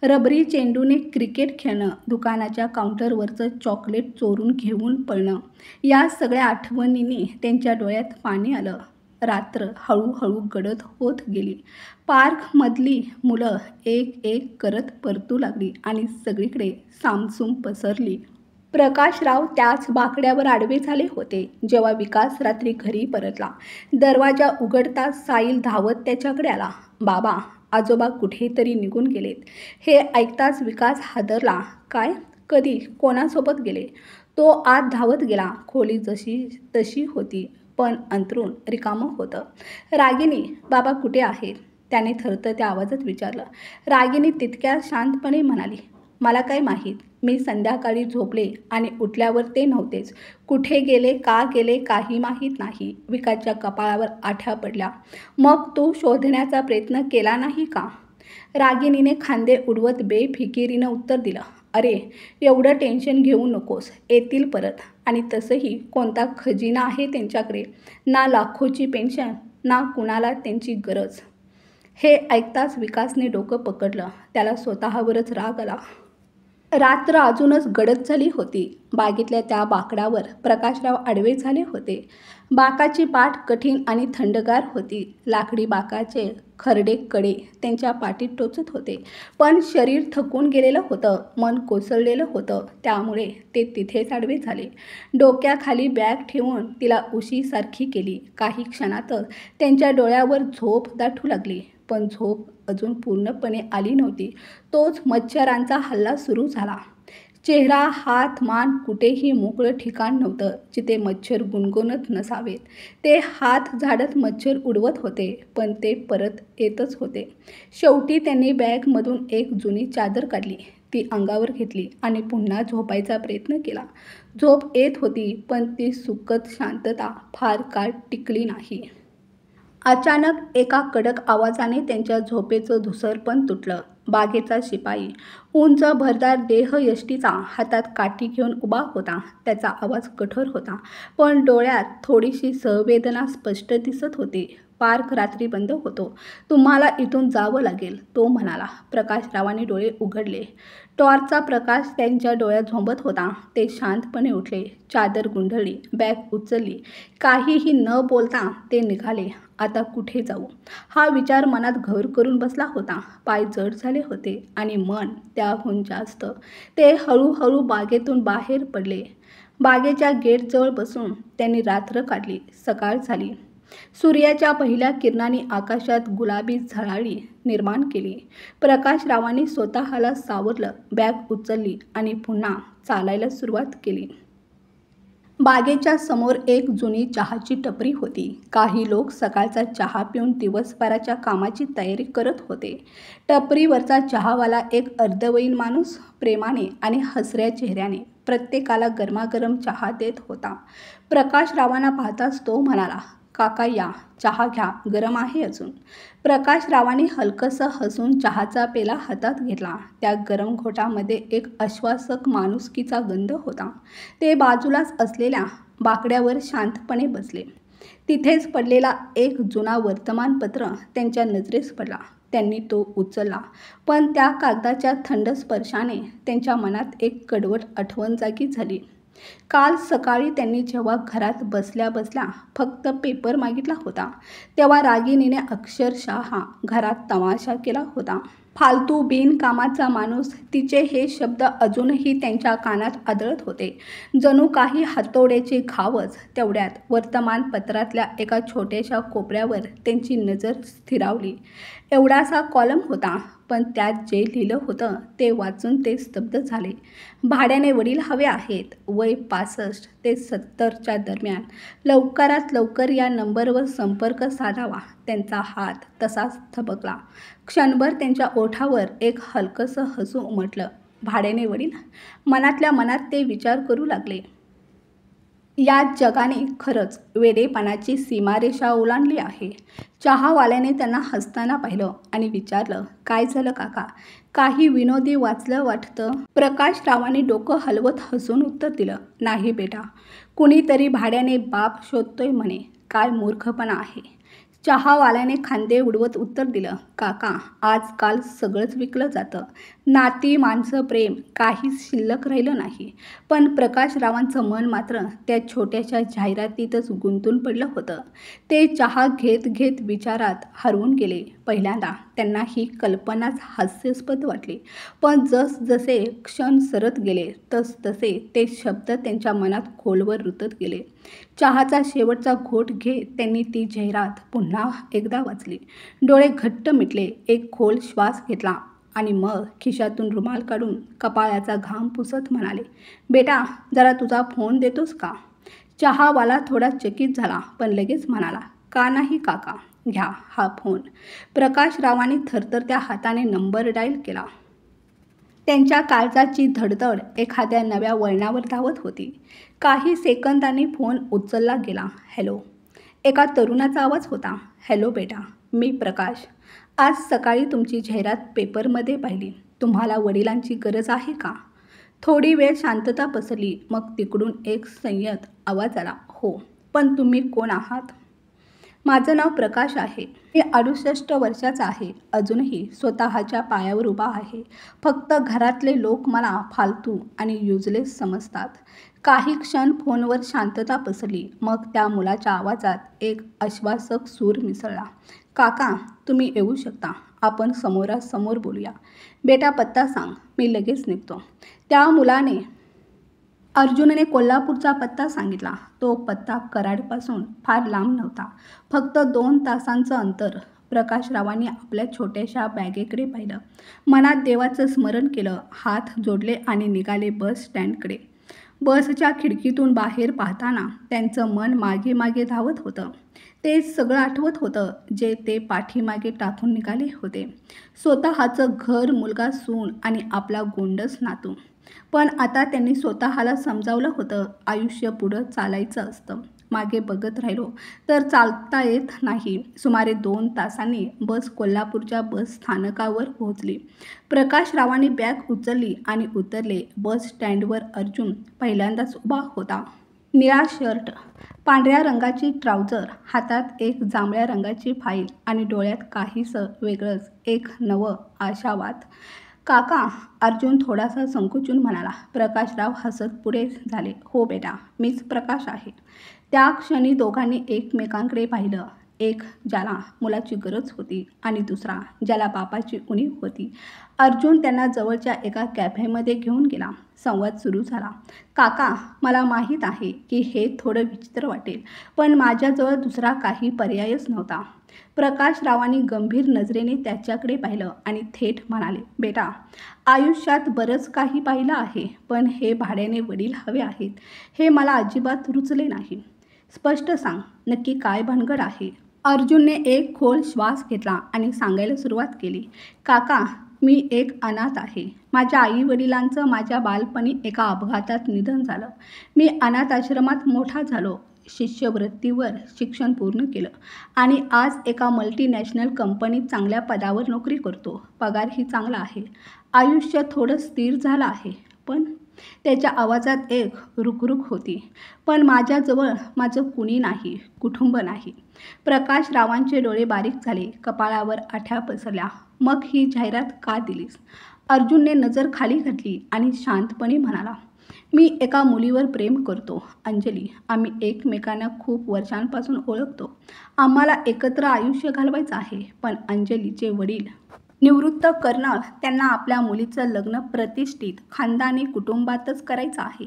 [SPEAKER 1] रबरी चेंडूने क्रिकेट खेळणं, दुकानाच्या काउंटरवरचं चॉकलेट चोरून घेऊन पळणं, या सगळ्या आठवणींनी त्यांच्या डोळ्यात पाणी आलं. रात्र हळूहळू गडद होत गेली. पार्कमधली मुलं एक एक करत परतू लागली आणि सगळीकडे सामसूम पसरली. प्रकाशराव त्याच बाकड्यावर आडवे झाले होते जेव्हा विकास रात्री घरी परतला. दरवाजा उघडताच साहिल धावत त्याच्याकडे आला. बाबा, आजोबा कुठेतरी निघून गेलेत. हे ऐकताच विकास हादरला. काय? कधी कोणासोबत गेले? तो आत धावत गेला. खोली जशी तशी होती, पण अंथरूण रिकामं होतं. रागिनी, बाबा कुठे आहेत? त्याने थरथरत्या आवाजात विचारलं. रागिनी तितक्या शांतपणे म्हणाली, मला काय माहीत. मी संध्याकाळी झोपले आणि उठल्यावर ते नव्हतेच. कुठे गेले, का गेले काही माहीत नाही. विकासच्या कपाळावर आठ्या पडल्या. मग तू शोधण्याचा प्रयत्न केला नाही का? रागिनीने खांदे उडवत बेफिकिरीनं उत्तर दिलं. अरे, एवढं टेन्शन घेऊ नकोस. येतील परत. आणि तसंही कोणता खजिना आहे त्यांच्याकडे? ना लाखोची पेन्शन, ना कुणाला त्यांची गरज. हे ऐकताच विकासने डोकं पकडलं. त्याला स्वतःवरच राग आला. रात्र अजूनच गडद झाली होती. बागेतल्या त्या बाकडावर प्रकाशराव आडवे झाले होते. बाकाची पाठ कठीण आणि थंडगार होती. लाकडी बाकाचे खरडे कडे त्यांच्या पाठीत टोचत होते. पण शरीर थकून गेलेलं होतं, मन कोसळलेलं होतं. त्यामुळे ते तिथेच आडवे झाले. डोक्याखाली बॅग ठेवून तिला उशीसारखी केली. काही क्षणातच त्यांच्या डोळ्यावर झोप दाटू लागली. पण झोप अजून पूर्णपणे आली नव्हती. तोच मच्छरांचा हल्ला सुरू झाला. चेहरा, हात, मान कुठेही मोकळं ठिकाण नव्हतं जिथे मच्छर गुणगुणत नसावेत. ते हात झाडत मच्छर उडवत होते, पण ते परत येतच होते. शेवटी त्यांनी बॅगमधून एक जुनी चादर काढली. ती अंगावर घेतली आणि पुन्हा झोपायचा प्रयत्न केला. झोप येत होती, पण ती सुखद शांतता फार काळ टिकली नाही. अचानक एका कडक आवाजाने त्यांच्या झोपेचं धुसरपण तुटलं. बागेचा शिपाई, उंच भरदार देहयष्टीचा, हातात काठी घेऊन उभा होता. त्याचा आवाज कठोर होता, पण डोळ्यात थोडीशी संवेदना स्पष्ट दिसत होती. पार्क रात्री बंद होतो. तुम्हाला इथून जावं लागेल, तो म्हणाला. प्रकाशरावांनी डोळे उघडले. टॉर्चचा प्रकाश त्यांच्या डोळ्यात झोंबत होता. ते शांतपणे उठले. चादर गुंढळली, बॅग उचलली. काहीही न बोलता ते निघाले. आता कुठे जाऊ? हा विचार मनात घर करून बसला होता. पाय जड झाले होते आणि मन त्याहून जास्त. ते हळूहळू बागेतून बाहेर पडले. बागेच्या गेटजवळ बसून त्यांनी रात्र काढली. सकाळ झाली. सूर्याच्या पहिल्या किरणांनी आकाशात गुलाबी झळाळी निर्माण केली. प्रकाशरावांनी स्वतःला सावरलं, बॅग उचलली आणि पुन्हा चालायला सुरुवात केली. बागेच्या समोर एक जुनी चहाची टपरी होती. काही लोक सकाळचा चहा पिऊन दिवसभराच्या कामाची तयारी करत होते. टपरीवरचा चहावाला एक अर्धवयीन माणूस प्रेमाने आणि हसऱ्या चेहऱ्याने प्रत्येकाला गरमागरम चहा देत होता. प्रकाशरावांना पाहताच तो म्हणाला, काका या, चहा घ्या, गरम आहे अजून. प्रकाशरावांनी हलकसं हसून चहाचा पेला हातात घेतला. त्या गरम घोटामध्ये एक आश्वासक माणुसकीचा गंध होता. ते बाजूलाच असलेल्या बाकड्यावर शांतपणे बसले. तिथेच पडलेला एक जुना वर्तमानपत्र त्यांच्या नजरेस पडला. त्यांनी तो उचलला, पण त्या कागदाच्या थंड स्पर्शाने त्यांच्या मनात एक कडवट आठवण जागी झाली. काल सकाळी त्यांनी जेव्हा घरात बसल्या बसल्या फक्त पेपर मागितला होता, तेव्हा रागिनीने अक्षरशः घरात तमाशा केला होता. फालतू बिनकामाचा माणूस, तिचे हे शब्द अजूनही त्यांच्या कानात आदळत होते. जणू काही हातोड्याचे घावच. तेवढ्यात वर्तमानपत्रातल्या एका छोट्याशा कोपऱ्यावर त्यांची नजर स्थिरावली. एवढासा कॉलम होता, पण त्यात जे लिहिलं होतं ते वाचून ते स्तब्ध झाले. भाड्याने वडील हवे आहेत. वय 65 ते 70च्या दरम्यान. लवकरात लवकर या नंबरवर संपर्क साधावा. त्यांचा हात तसाच थबकला. क्षणभर त्यांच्या ओठावर एक हलकंसं हसू उमटलं. भाड्याने वडील? मनातल्या मनात ते विचार करू लागले. या जगाने खरंच वेडेपणाची सीमारेषा ओलांडली आहे. चहावाल्याने त्यांना हसताना पाहिलं आणि विचारलं, काय झालं काका? काही विनोदी वाचलं वाटतं. प्रकाशरावांनी डोकं हलवत हसून उत्तर दिलं, नाही बेटा, कुणीतरी भाड्याने बाप शोधतोय म्हणे. काय मूर्खपणा आहे. चहावाल्याने खांदे उडवत उत्तर दिलं, काका, आजकाल सगळंच विकलं जातं. नाती, माणसं, प्रेम काहीच शिल्लक राहिलं नाही. पण प्रकाशरावांचं मन मात्र त्या छोट्याशा जाहिरातीतच गुंतून पडलं होतं. ते चहा घेत घेत विचारात हरवून गेले. पहिल्यांदा त्यांना ही कल्पनाच हास्यास्पद वाटली, पण जसजसे क्षण सरत गेले तसतसे ते शब्द त्यांच्या मनात खोलवर रुतत गेले. चहाचा शेवटचा घोट घेत त्यांनी ती जाहिरात पुन्हा एकदा वाचली. डोळे घट्ट मिटले. एक खोल श्वास घेतला. आणि मग खिशातून रुमाल काढून कपाळाचा घाम पुसत म्हणाले, बेटा जरा तुझा फोन देतोस का? चहावाला थोडा चकित झाला पण लगेच म्हणाला, का नाही काका, घ्या हा फोन. प्रकाशरावांनी थरथरत्या हाताने नंबर डायल केला. त्यांच्या काळजाची धडधड एखाद्या नव्या वळणावर धावत होती. काही सेकंदांनी फोन उचलला गेला. हॅलो. एका तरुणाचा आवाज होता. हॅलो बेटा, मी प्रकाश. आज सकाळी तुमची जाहिरात पेपरमध्ये पाहिली. तुम्हाला वडिलांची गरज आहे का? थोडी वेळ शांतता पसरली. मग तिकडून एक संयत आवाज आला, हो, पण तुम्ही कोण आहात? माझं नाव प्रकाश आहे. मी 68 वर्षाचा आहे. अजूनही स्वतःच्या पायावर उभा आहे. फक्त घरातले लोक मला फालतू आणि युजलेस समजतात. काही क्षण फोनवर शांतता पसरली. मग त्या मुलाच्या आवाजात एक आश्वासक सूर मिसळला. काका, तुम्ही येऊ शकता. आपण समोरासमोर बोलूया. बेटा पत्ता सांग, मी लगेच निघतो. त्या मुलाने अर्जुनने कोल्हापूरचा पत्ता सांगितला. तो पत्ता कराडपासून फार लांब नव्हता. फक्त 2 तासांचं अंतर. प्रकाशरावांनी आपल्या छोट्याशा बॅगेकडे पाहिलं. मनात देवाचं स्मरण केलं. हात जोडले आणि निघाले बस स्टँडकडे. बसच्या खिडकीतून बाहेर पाहताना त्यांचं मन मागे मागे धावत होतं. ते सगळं आठवत होतं जे ते पाठीमागे टाकून निघाले होते. स्वतःचं घर, मुलगा, सून आणि आपला गोंडस नातू. पण आता त्यांनी स्वतःला समजावलं होतं, आयुष्य पुढं चालायचं असतं. मागे बघत राहिलो तर चालता येत नाही. सुमारे 2 तासांनी बस कोल्हापूरच्या बस स्थानकावर पोहोचली. प्रकाशरावांनी बॅग उचलली आणि उतरले. बस स्टँडवर अर्जुन पहिल्यांदाच उभा होता. निळा शर्ट, पांढऱ्या रंगाची ट्राउझर, हातात एक जांभळ्या रंगाची फाईल आणि डोळ्यात काहीसं वेगळंच, एक नवं आशावाद. काका, अर्जुन थोडासा संकोचून म्हणाला. प्रकाशराव हसत पुढे झाले, हो बेटा, मीच प्रकाश आहे. त्या क्षणी दोघांनी एकमेकांकडे पाहिलं. एक ज्याला मुलाची गरज होती आणि दुसरा ज्याला बापाची उणीव होती. अर्जुन त्यांना जवळच्या एका कॅफेमध्ये घेऊन गेला. संवाद सुरू झाला. काका, मला माहीत आहे की हे थोडं विचित्र वाटेल, पण माझ्याजवळ दुसरा काही पर्यायच नव्हता. प्रकाशरावांनी गंभीर नजरेने त्याच्याकडे पाहिलं आणि थेट म्हणाले, बेटा, आयुष्यात बरंच काही पाहिलं आहे, पण हे भाड्याने वडील हवे आहेत हे मला अजिबात रुचले नाही. स्पष्ट सांग, नक्की काय भानगड आहे? अर्जुनने एक खोल श्वास घेतला आणि सांगायला सुरुवात केली. काका, मी एक अनाथ आहे. माझ्या आई वडिलांचं माझ्या बालपणी एका अपघातात निधन झालं. मी अनाथ आश्रमात मोठा झालो. शिष्यवृत्तीवर शिक्षण पूर्ण केलं आणि आज एका मल्टीनॅशनल कंपनीत चांगल्या पदावर नोकरी करतो. पगारही चांगला आहे. आयुष्य थोडं स्थिर झालं आहे. पण त्याच्या आवाजात एक रुखरुख होती. पण माझ्याजवळ माझं कुणी नाही, कुटुंब नाही. प्रकाशरावांचे डोळे बारीक झाले. कपाळावर आठ्या पसरल्या. मग ही जाहिरात का दिलीस? अर्जुनने नजर खाली घातली आणि शांतपणे म्हणाला, मी एका मुलीवर प्रेम करतो, अंजली. आम्ही एकमेकांना खूप वर्षांपासून ओळखतो. आम्हाला एकत्र आयुष्य घालवायचं आहे. पण अंजलीचे वडील निवृत्त कर्नल, त्यांना आपल्या मुलीचं लग्न प्रतिष्ठित खानदानी कुटुंबातच करायचं आहे.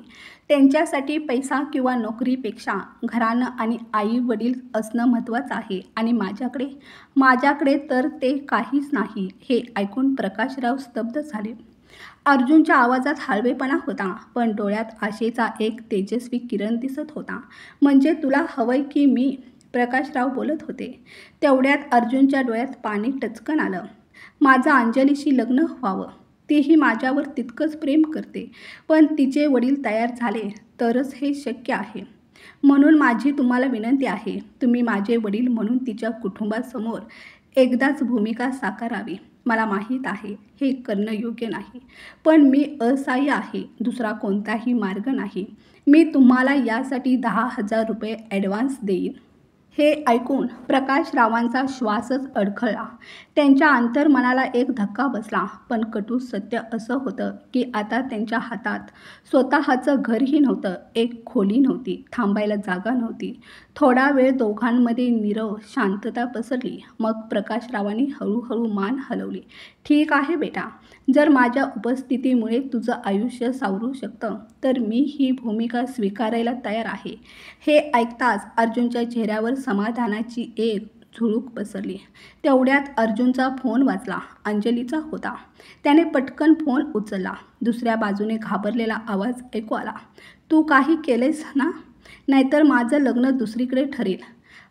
[SPEAKER 1] त्यांच्यासाठी पैसा किंवा नोकरीपेक्षा घराणं आणि आई वडील असणं महत्त्वाचं आहे. आणि माझ्याकडे तर ते काहीच नाही. हे ऐकून प्रकाशराव स्तब्ध झाले. अर्जुनच्या आवाजात हळवेपणा होता, पण डोळ्यात आशेचा एक तेजस्वी किरण दिसत होता. म्हणजे तुला हवंय की मी? प्रकाशराव बोलत होते. तेवढ्यात अर्जुनच्या डोळ्यात पाणी टचकन आलं. माझं अंजलीशी लग्न व्हावं. तीही माझ्यावर तितकंच प्रेम करते. पण तिचे वडील तयार झाले तरच हे शक्य आहे. म्हणून माझी तुम्हाला विनंती आहे, तुम्ही माझे वडील म्हणून तिच्या कुटुंबासमोर एकदाच भूमिका साकारावी. मला माहीत आहे हे करणं योग्य नाही, पण मी असहाय्य आहे. दुसरा कोणताही मार्ग नाही. मी तुम्हाला यासाठी 10,000 रुपये ॲडव्हान्स देईन. हे ऐकून प्रकाशरावांचा श्वासच अडखळला. त्यांच्या अंतर्मनाला एक धक्का बसला. पण कटू सत्य असं होतं की आता त्यांच्या हातात स्वतःचं घरही नव्हतं. एक खोली नव्हती. थांबायला जागा नव्हती. थोडा वेळ दोघांमध्ये नीरव शांतता पसरली. मग प्रकाशरावांनी हळूहळू मान हलवली. ठीक आहे बेटा, जर माझ्या उपस्थितीमुळे तुझं आयुष्य सावरू शकतं तर मी ही भूमिका स्वीकारायला तयार आहे. हे ऐकताच अर्जुनच्या चेहऱ्यावर समाधानाची एक झुळूक पसरली. तेवढ्यात अर्जुनचा फोन वाजला. अंजलीचा होता. त्याने पटकन फोन उचलला. दुसऱ्या बाजूने घाबरलेला आवाज ऐकू आला. तू काही केलेस ना? नाहीतर माझं लग्न दुसरीकडे ठरेल.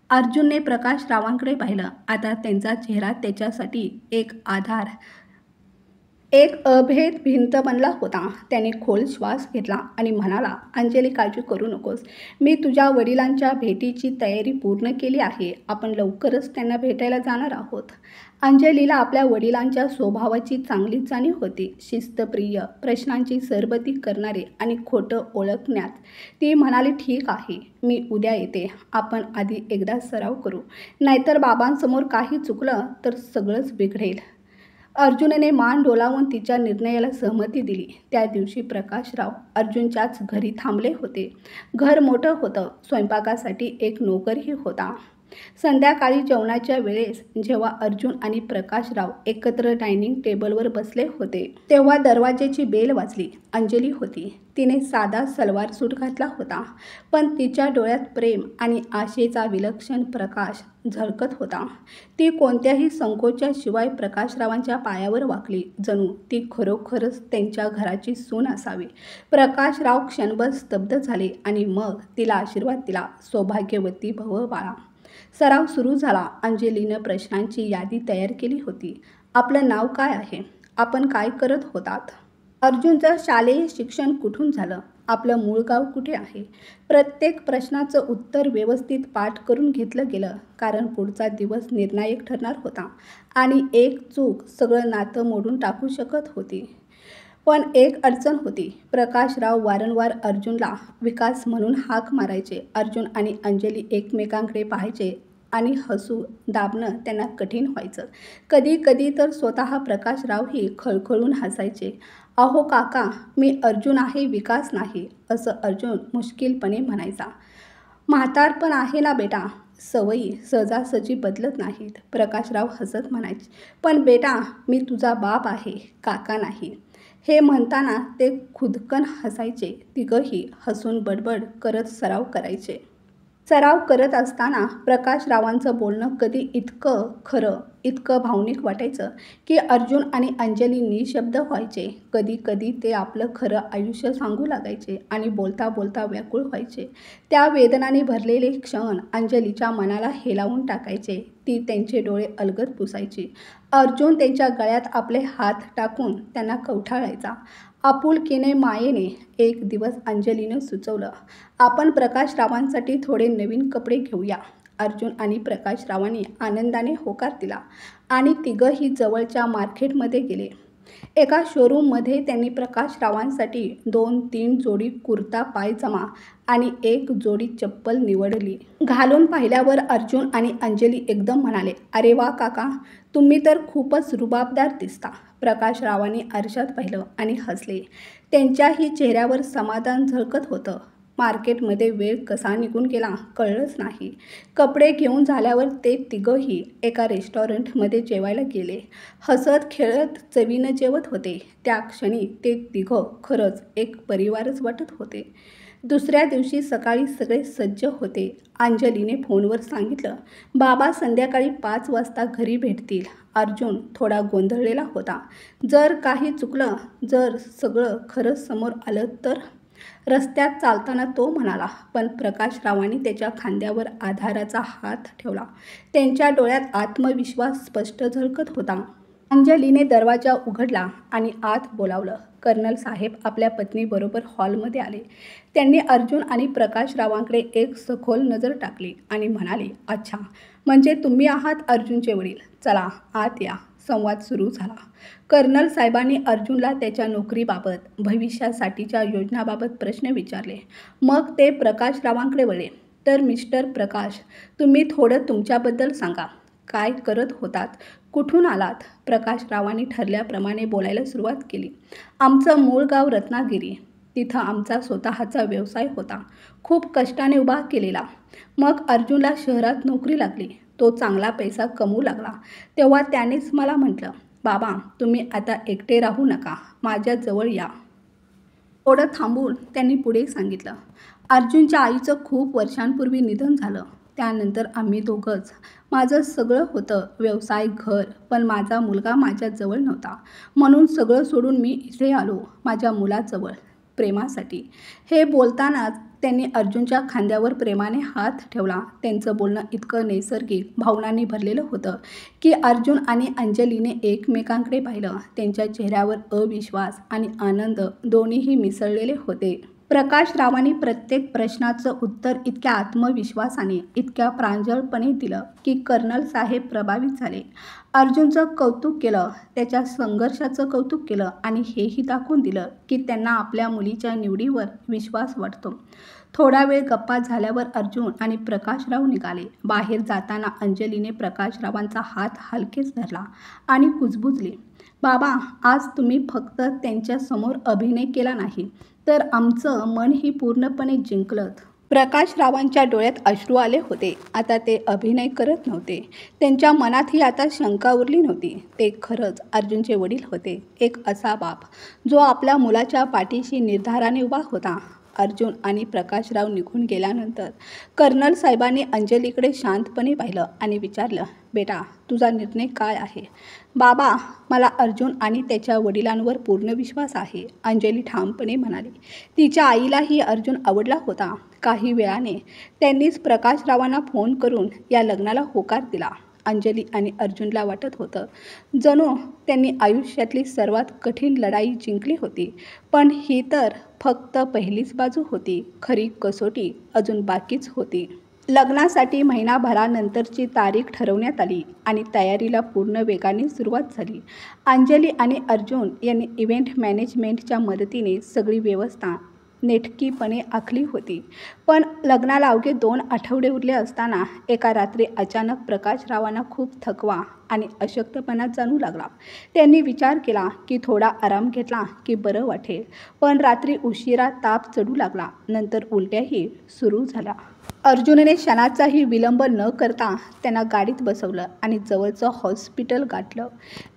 [SPEAKER 1] अर्जुनने प्रकाश रावांकडे पाहिलं. आता त्यांचा चेहरा त्याच्यासाठी एक आधार, एक अभेद भिंत बनला होता. त्याने खोल श्वास घेतला आणि म्हणाला, अंजली, काळजी करू नकोस. मी तुझ्या वडिलांच्या भेटीची तयारी पूर्ण केली आहे. आपण लवकरच त्यांना भेटायला जाणार आहोत. अंजलीला आपल्या वडिलांच्या स्वभावाची चांगलीच जाणीव होती. शिस्तप्रिय, प्रश्नांची सरबती करणारे आणि खोटं ओळखण्यात. ती म्हणाली, ठीक आहे, मी उद्या येते. आपण आधी एकदा सराव करू. नाहीतर बाबांसमोर काही चुकलं तर सगळंच बिघडेल. अर्जुनने मान डोलावून तिच्या निर्णयाला सहमती दिली. त्या दिवशी प्रकाशराव अर्जुनच्याच घरी थांबले होते. घर मोठं होतं. स्वयंपाकासाठी एक नोकरही होता. संध्याकाळी जेवणाच्या वेळेस जेव्हा अर्जुन आणि प्रकाशराव एकत्र डायनिंग टेबलवर बसले होते तेव्हा दरवाजेची बेल वाजली. अंजली होती. तिने साधा सलवार सूट घातला होता, पण तिच्या डोळ्यात प्रेम आणि आशेचा विलक्षण प्रकाश झळकत होता. ती कोणत्याही संकोचाशिवाय प्रकाशरावांच्या पायावर वाकली, जणू ती खरोखरच त्यांच्या घराची सून असावी. प्रकाशराव क्षणभर स्तब्ध झाले आणि मग तिला आशीर्वाद दिला. सौभाग्यवती भव बाळा. सराव सुरू झाला. अंजलीनं प्रश्नांची यादी तयार केली होती. आपलं नाव काय आहे? आपण काय करत होतात? अर्जुनचं शालेय शिक्षण कुठून झालं? आपलं मूळ गाव कुठे आहे? प्रत्येक प्रश्नाचं उत्तर व्यवस्थित पाठ करून घेतलं गेलं, कारण पुढचा दिवस निर्णायक ठरणार होता आणि एक चूक सगळं नातं मोडून टाकू शकत होती. पण एक अडचण होती. प्रकाशराव वारंवार अर्जुनला विकास म्हणून हाक मारायचे. अर्जुन आणि अंजली एकमेकांकडे पाहायचे आणि हसू दाबणं त्यांना कठीण व्हायचं. कधी कधी तर स्वतः प्रकाशरावही खळखळून हसायचे. अहो काका, मी अर्जुन आहे, विकास नाही, असं अर्जुन मुश्किलपणे म्हणायचा. म्हातारपण आहे ना बेटा, सवयी सहजासहजी बदलत नाहीत, प्रकाशराव हसत म्हणायचे. पण बेटा, मी तुझा बाप आहे, काका नाही. हे म्हणताना ते खुदकन हसायचे. तिघंही हसून बडबड करत सराव करायचे. सराव करत असताना प्रकाशरावांचं बोलणं कधी इतकं खरं, इतकं भावनिक वाटायचं की अर्जुन आणि अंजली निशब्द व्हायचे. कधी कधी ते आपलं खरं आयुष्य सांगू लागायचे आणि बोलता बोलता व्याकुळ व्हायचे. त्या वेदनाने भरलेले क्षण अंजलीच्या मनाला हेलावून टाकायचे. ती त्यांचे डोळे अलगद पुसायची. अर्जुन त्यांच्या गळ्यात आपले हात टाकून त्यांना कवठाळायचा. आपुलकीने, मायेने. एक दिवस अंजलीनं सुचवलं, आपण प्रकाशरावांसाठी थोडे नवीन कपडे घेऊया. अर्जुन आणि प्रकाशरावांनी आनंदाने होकार दिला आणि तिघंही जवळच्या मार्केटमध्ये गेले. एका शोरूममध्ये त्यांनी प्रकाशरावांसाठी 2-3 जोडी कुर्ता पायजमा आणि 1 जोडी चप्पल निवडली. घालून पाहिल्यावर अर्जुन आणि अंजली एकदम म्हणाले, अरे वा काका, तुम्ही तर खूपच रुबाबदार दिसता. प्रकाशरावांनी आरशात पाहिलं आणि हसले. त्यांच्याही चेहऱ्यावर समाधान झळकत होतं. मार्केटमध्ये वेळ कसा निघून गेला कळलंच नाही. कपडे घेऊन झाल्यावर ते तिघंही एका रेस्टॉरंटमध्ये जेवायला गेले. हसत खेळत चवीनं जेवत होते. त्या क्षणी ते तिघं खरंच एक परिवारच वाटत होते. दुसऱ्या दिवशी सकाळी सगळे सज्ज होते. अंजलीने फोनवर सांगितलं, बाबा संध्याकाळी 5 वाजता घरी भेटतील. अर्जुन थोडा गोंधळलेला होता. जर काही चुकलं, जर सगळं खरंच समोर आलं तर? रस्त्यात चालताना तो म्हणाला. पण प्रकाशरावांनी त्याच्या खांद्यावर आधाराचा हात ठेवला. त्यांच्या डोळ्यात आत्मविश्वास स्पष्ट झळकत होता. अंजलीने दरवाजा उघडला आणि आत बोलावलं. कर्नल साहेब आपल्या पत्नीबरोबर हॉलमध्ये आले. त्यांनी अर्जुन आणि प्रकाशरावांकडे एक सखोल नजर टाकली आणि म्हणाले, अच्छा, म्हणजे तुम्ही आहात अर्जुनचे वडील. चला आत या. संवाद सुरू झाला. कर्नल साहेबांनी अर्जुनला त्याच्या नोकरीबाबत, भविष्यासाठीच्या योजनाबाबत प्रश्न विचारले. मग ते प्रकाशरावांकडे वळले. तर मिस्टर प्रकाश, तुम्ही थोडं तुमच्याबद्दल सांगा. काय करत होतात? कुठून आलात? प्रकाशरावांनी ठरल्याप्रमाणे बोलायला सुरुवात केली. आमचं मूळ गाव रत्नागिरी. तिथं आमचा स्वतःचा व्यवसाय होता, खूप कष्टाने उभा केलेला. मग अर्जुनला शहरात नोकरी लागली. तो चांगला पैसा कमवू लागला. तेव्हा त्यानेच मला म्हटलं, बाबा, तुम्ही आता एकटे राहू नका, माझ्याजवळ या. थोडं थांबून त्यांनी पुढे सांगितलं, अर्जुनच्या आईचं खूप वर्षांपूर्वी निधन झालं. त्यानंतर आम्ही दोघंच. माझं सगळं होतं, व्यवसाय, घर, पण माझा मुलगा माझ्याजवळ नव्हता. म्हणून सगळं सोडून मी इथे आलो माझ्या मुलाजवळ, प्रेमासाठी. हे बोलतानाच त्यांनी अर्जुनच्या खांद्यावर प्रेमाने हात ठेवला. त्यांचं बोलणं इतकं नैसर्गिक, भावनांनी भरलेलं होतं की अर्जुन आणि अंजलीने एकमेकांकडे पाहिलं. त्यांच्या चेहऱ्यावर अविश्वास आणि आनंद दोन्हीही मिसळलेले होते. प्रकाशरावांनी प्रत्येक प्रश्नाचं उत्तर इतक्या आत्मविश्वासाने, इतक्या प्रांजळपणे दिलं की कर्नल साहेब प्रभावित झाले. अर्जुनचं कौतुक केलं, त्याच्या संघर्षाचं कौतुक केलं आणि हेही दाखवून दिलं की त्यांना आपल्या मुलीच्या निवडीवर विश्वास वाटतो. थोडा वेळ गप्पा झाल्यावर अर्जुन आणि प्रकाशराव निघाले. बाहेर जाताना अंजलीने प्रकाशरावांचा हात हलकेच धरला आणि कुजबुजली. बाबा, आज तुम्ही फक्त त्यांच्यासमोर अभिनय केला नाही, तर आमचं मनही पूर्णपणे जिंकलंत. प्रकाशरावांच्या डोळ्यात अश्रू आले होते. आता ते अभिनय करत नव्हते. त्यांच्या मनातही आता शंका उरली नव्हती. ते खरंच अर्जुनचे वडील होते. एक असा बाप जो आपल्या मुलाच्या पाठीशी निर्धाराने उभा होता. अर्जुन आणि प्रकाशराव निघून गेल्यानंतर कर्नल साहेबांनी अंजलीकडे शांतपणे पाहिलं आणि विचारलं, बेटा, तुझा निर्णय काय आहे? बाबा, मला अर्जुन आणि त्याच्या वडिलांवर पूर्ण विश्वास आहे, अंजली ठामपणे म्हणाली. तिच्या आईलाही अर्जुन आवडला होता. काही वेळाने त्यांनीच प्रकाशरावांना फोन करून या लग्नाला होकार दिला. अंजली आणि अर्जुनला वाटत होतं जणू त्यांनी आयुष्यातली सर्वात कठीण लढाई जिंकली होती. पण ही तर फक्त पहिलीच बाजू होती. खरी कसोटी अजून बाकीच होती. लग्नासाठी महिनाभरानंतरची तारीख ठरवण्यात आली आणि तयारीला पूर्ण वेगाने सुरुवात झाली. अंजली आणि अर्जुन यांनी इव्हेंट मॅनेजमेंटच्या मदतीने सगळी व्यवस्था नेटकीपणे आखली होती. पण लग्नाला अवघे 2 आठवडे उरले असताना एका रात्री अचानक प्रकाशरावांना खूप थकवा आणि अशक्तपणा जाणू लागला. त्यांनी विचार केला की थोडा आराम घेतला की बरं वाटेल, पण रात्री उशिरा ताप चढू लागला. नंतर उलट्याही सुरू झाल्या. अर्जुनने क्षणाचाही विलंब न करता त्यांना गाडीत बसवलं आणि जवळचं हॉस्पिटल गाठलं.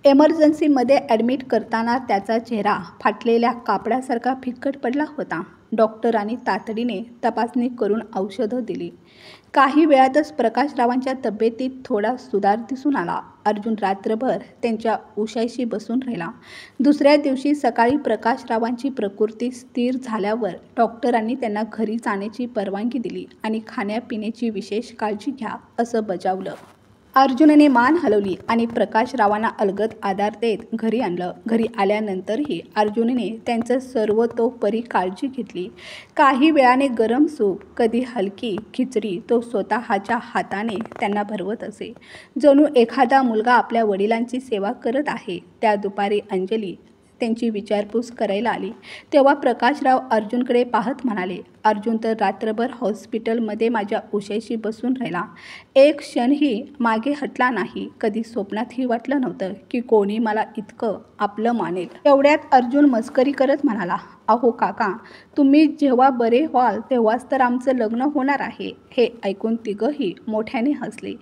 [SPEAKER 1] एमर्जन्सीमध्ये ॲडमिट करताना त्याचा चेहरा फाटलेल्या कापडासारखा फिक्कट पडला होता. डॉक्टरांनी तातडीने तपासणी करून औषधं दिली. काही वेळातच प्रकाशरावांच्या तब्येतीत थोडा सुधार दिसून आला. अर्जुन रात्रभर त्यांच्या उशाशी बसून राहिला. दुसऱ्या दिवशी सकाळी प्रकाशरावांची प्रकृती स्थिर झाल्यावर डॉक्टरांनी त्यांना घरी जाण्याची परवानगी दिली आणि खाण्यापिण्याची विशेष काळजी घ्या असं बजावलं. अर्जुनने मान हलवली आणि प्रकाशरावांना अलगद आधार देत घरी आणलं. घरी आल्यानंतरही अर्जुनने त्यांचं सर्वतोपरी काळजी घेतली. काही वेळाने गरम सूप, कधी हलकी खिचडी तो स्वतःच्या हाताने त्यांना भरवत असे, जणू एखादा मुलगा आपल्या वडिलांची सेवा करत आहे. त्या दुपारी अंजली त्यांची विचारपूस करायला आली तेव्हा प्रकाशराव अर्जुनकडे पाहत म्हणाले, अर्जुन तर रात्रभर हॉस्पिटलमध्ये माझ्या उशाशी बसून राहिला. एक क्षणही मागे हटला नाही. कधी स्वप्नातही वाटलं नव्हतं की कोणी मला इतकं आपलं मानेल. एवढ्यात अर्जुन मस्करी करत म्हणाला, अहो काका, तुम्ही जेव्हा बरे व्हाल तेव्हाच तर आमचं लग्न होणार आहे. हे ऐकून तिघंही मोठ्याने हसले.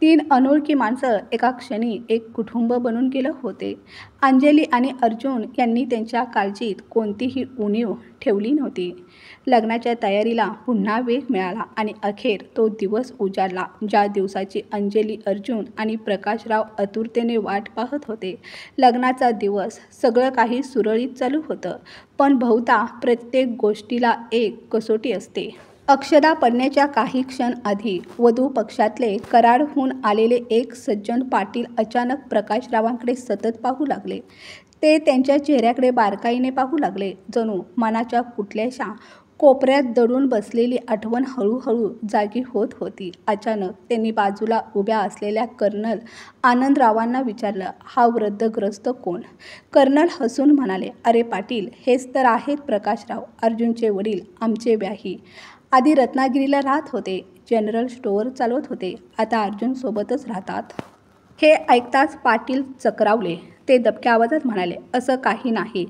[SPEAKER 1] 3 अनोळखी माणसं एका क्षणी एक कुटुंब बनून गेलं होते. अंजली आणि अर्जुन यांनी त्यांच्या काळजीत कोणतीही उणीव ठेवली नव्हती. लग्नाच्या तयारीला पुन्हा वेग मिळाला आणि अखेर तो दिवस उजाडला ज्या दिवसाची अंजली, अर्जुन आणि प्रकाशराव आतुरतेने वाट पाहत होते. लग्नाचा दिवस. सगळं काही सुरळीत चालू होतं, पण बहुधा प्रत्येक गोष्टीला एक कसोटी असते. अक्षदा पडण्याच्या काही क्षण आधी वधू पक्षातले कराडहून आलेले एक सज्जन पाटील अचानक प्रकाशरावांकडे सतत पाहू लागले. ते त्यांच्या चेहऱ्याकडे बारकाईने पाहू लागले, जणू मनाच्या कुठल्याशा कोपऱ्यात दडून बसलेली आठवण हळूहळू जागी होत होती. अचानक त्यांनी बाजूला उभ्या असलेल्या कर्नल आनंदरावांना विचारलं, हा वृद्धग्रस्त कोण? कर्नल हसून म्हणाले, अरे पाटील, हेच तर आहेत प्रकाशराव, अर्जुनचे वडील, आमचे व्याही. आधी रत्नागिरीला राहत होते, जनरल स्टोअर चालवत होते, आता अर्जुनसोबतच राहतात. हे ऐकताच पाटील चक्रावले. ते दबक्या आवाजात म्हणाले, असं काही नाही.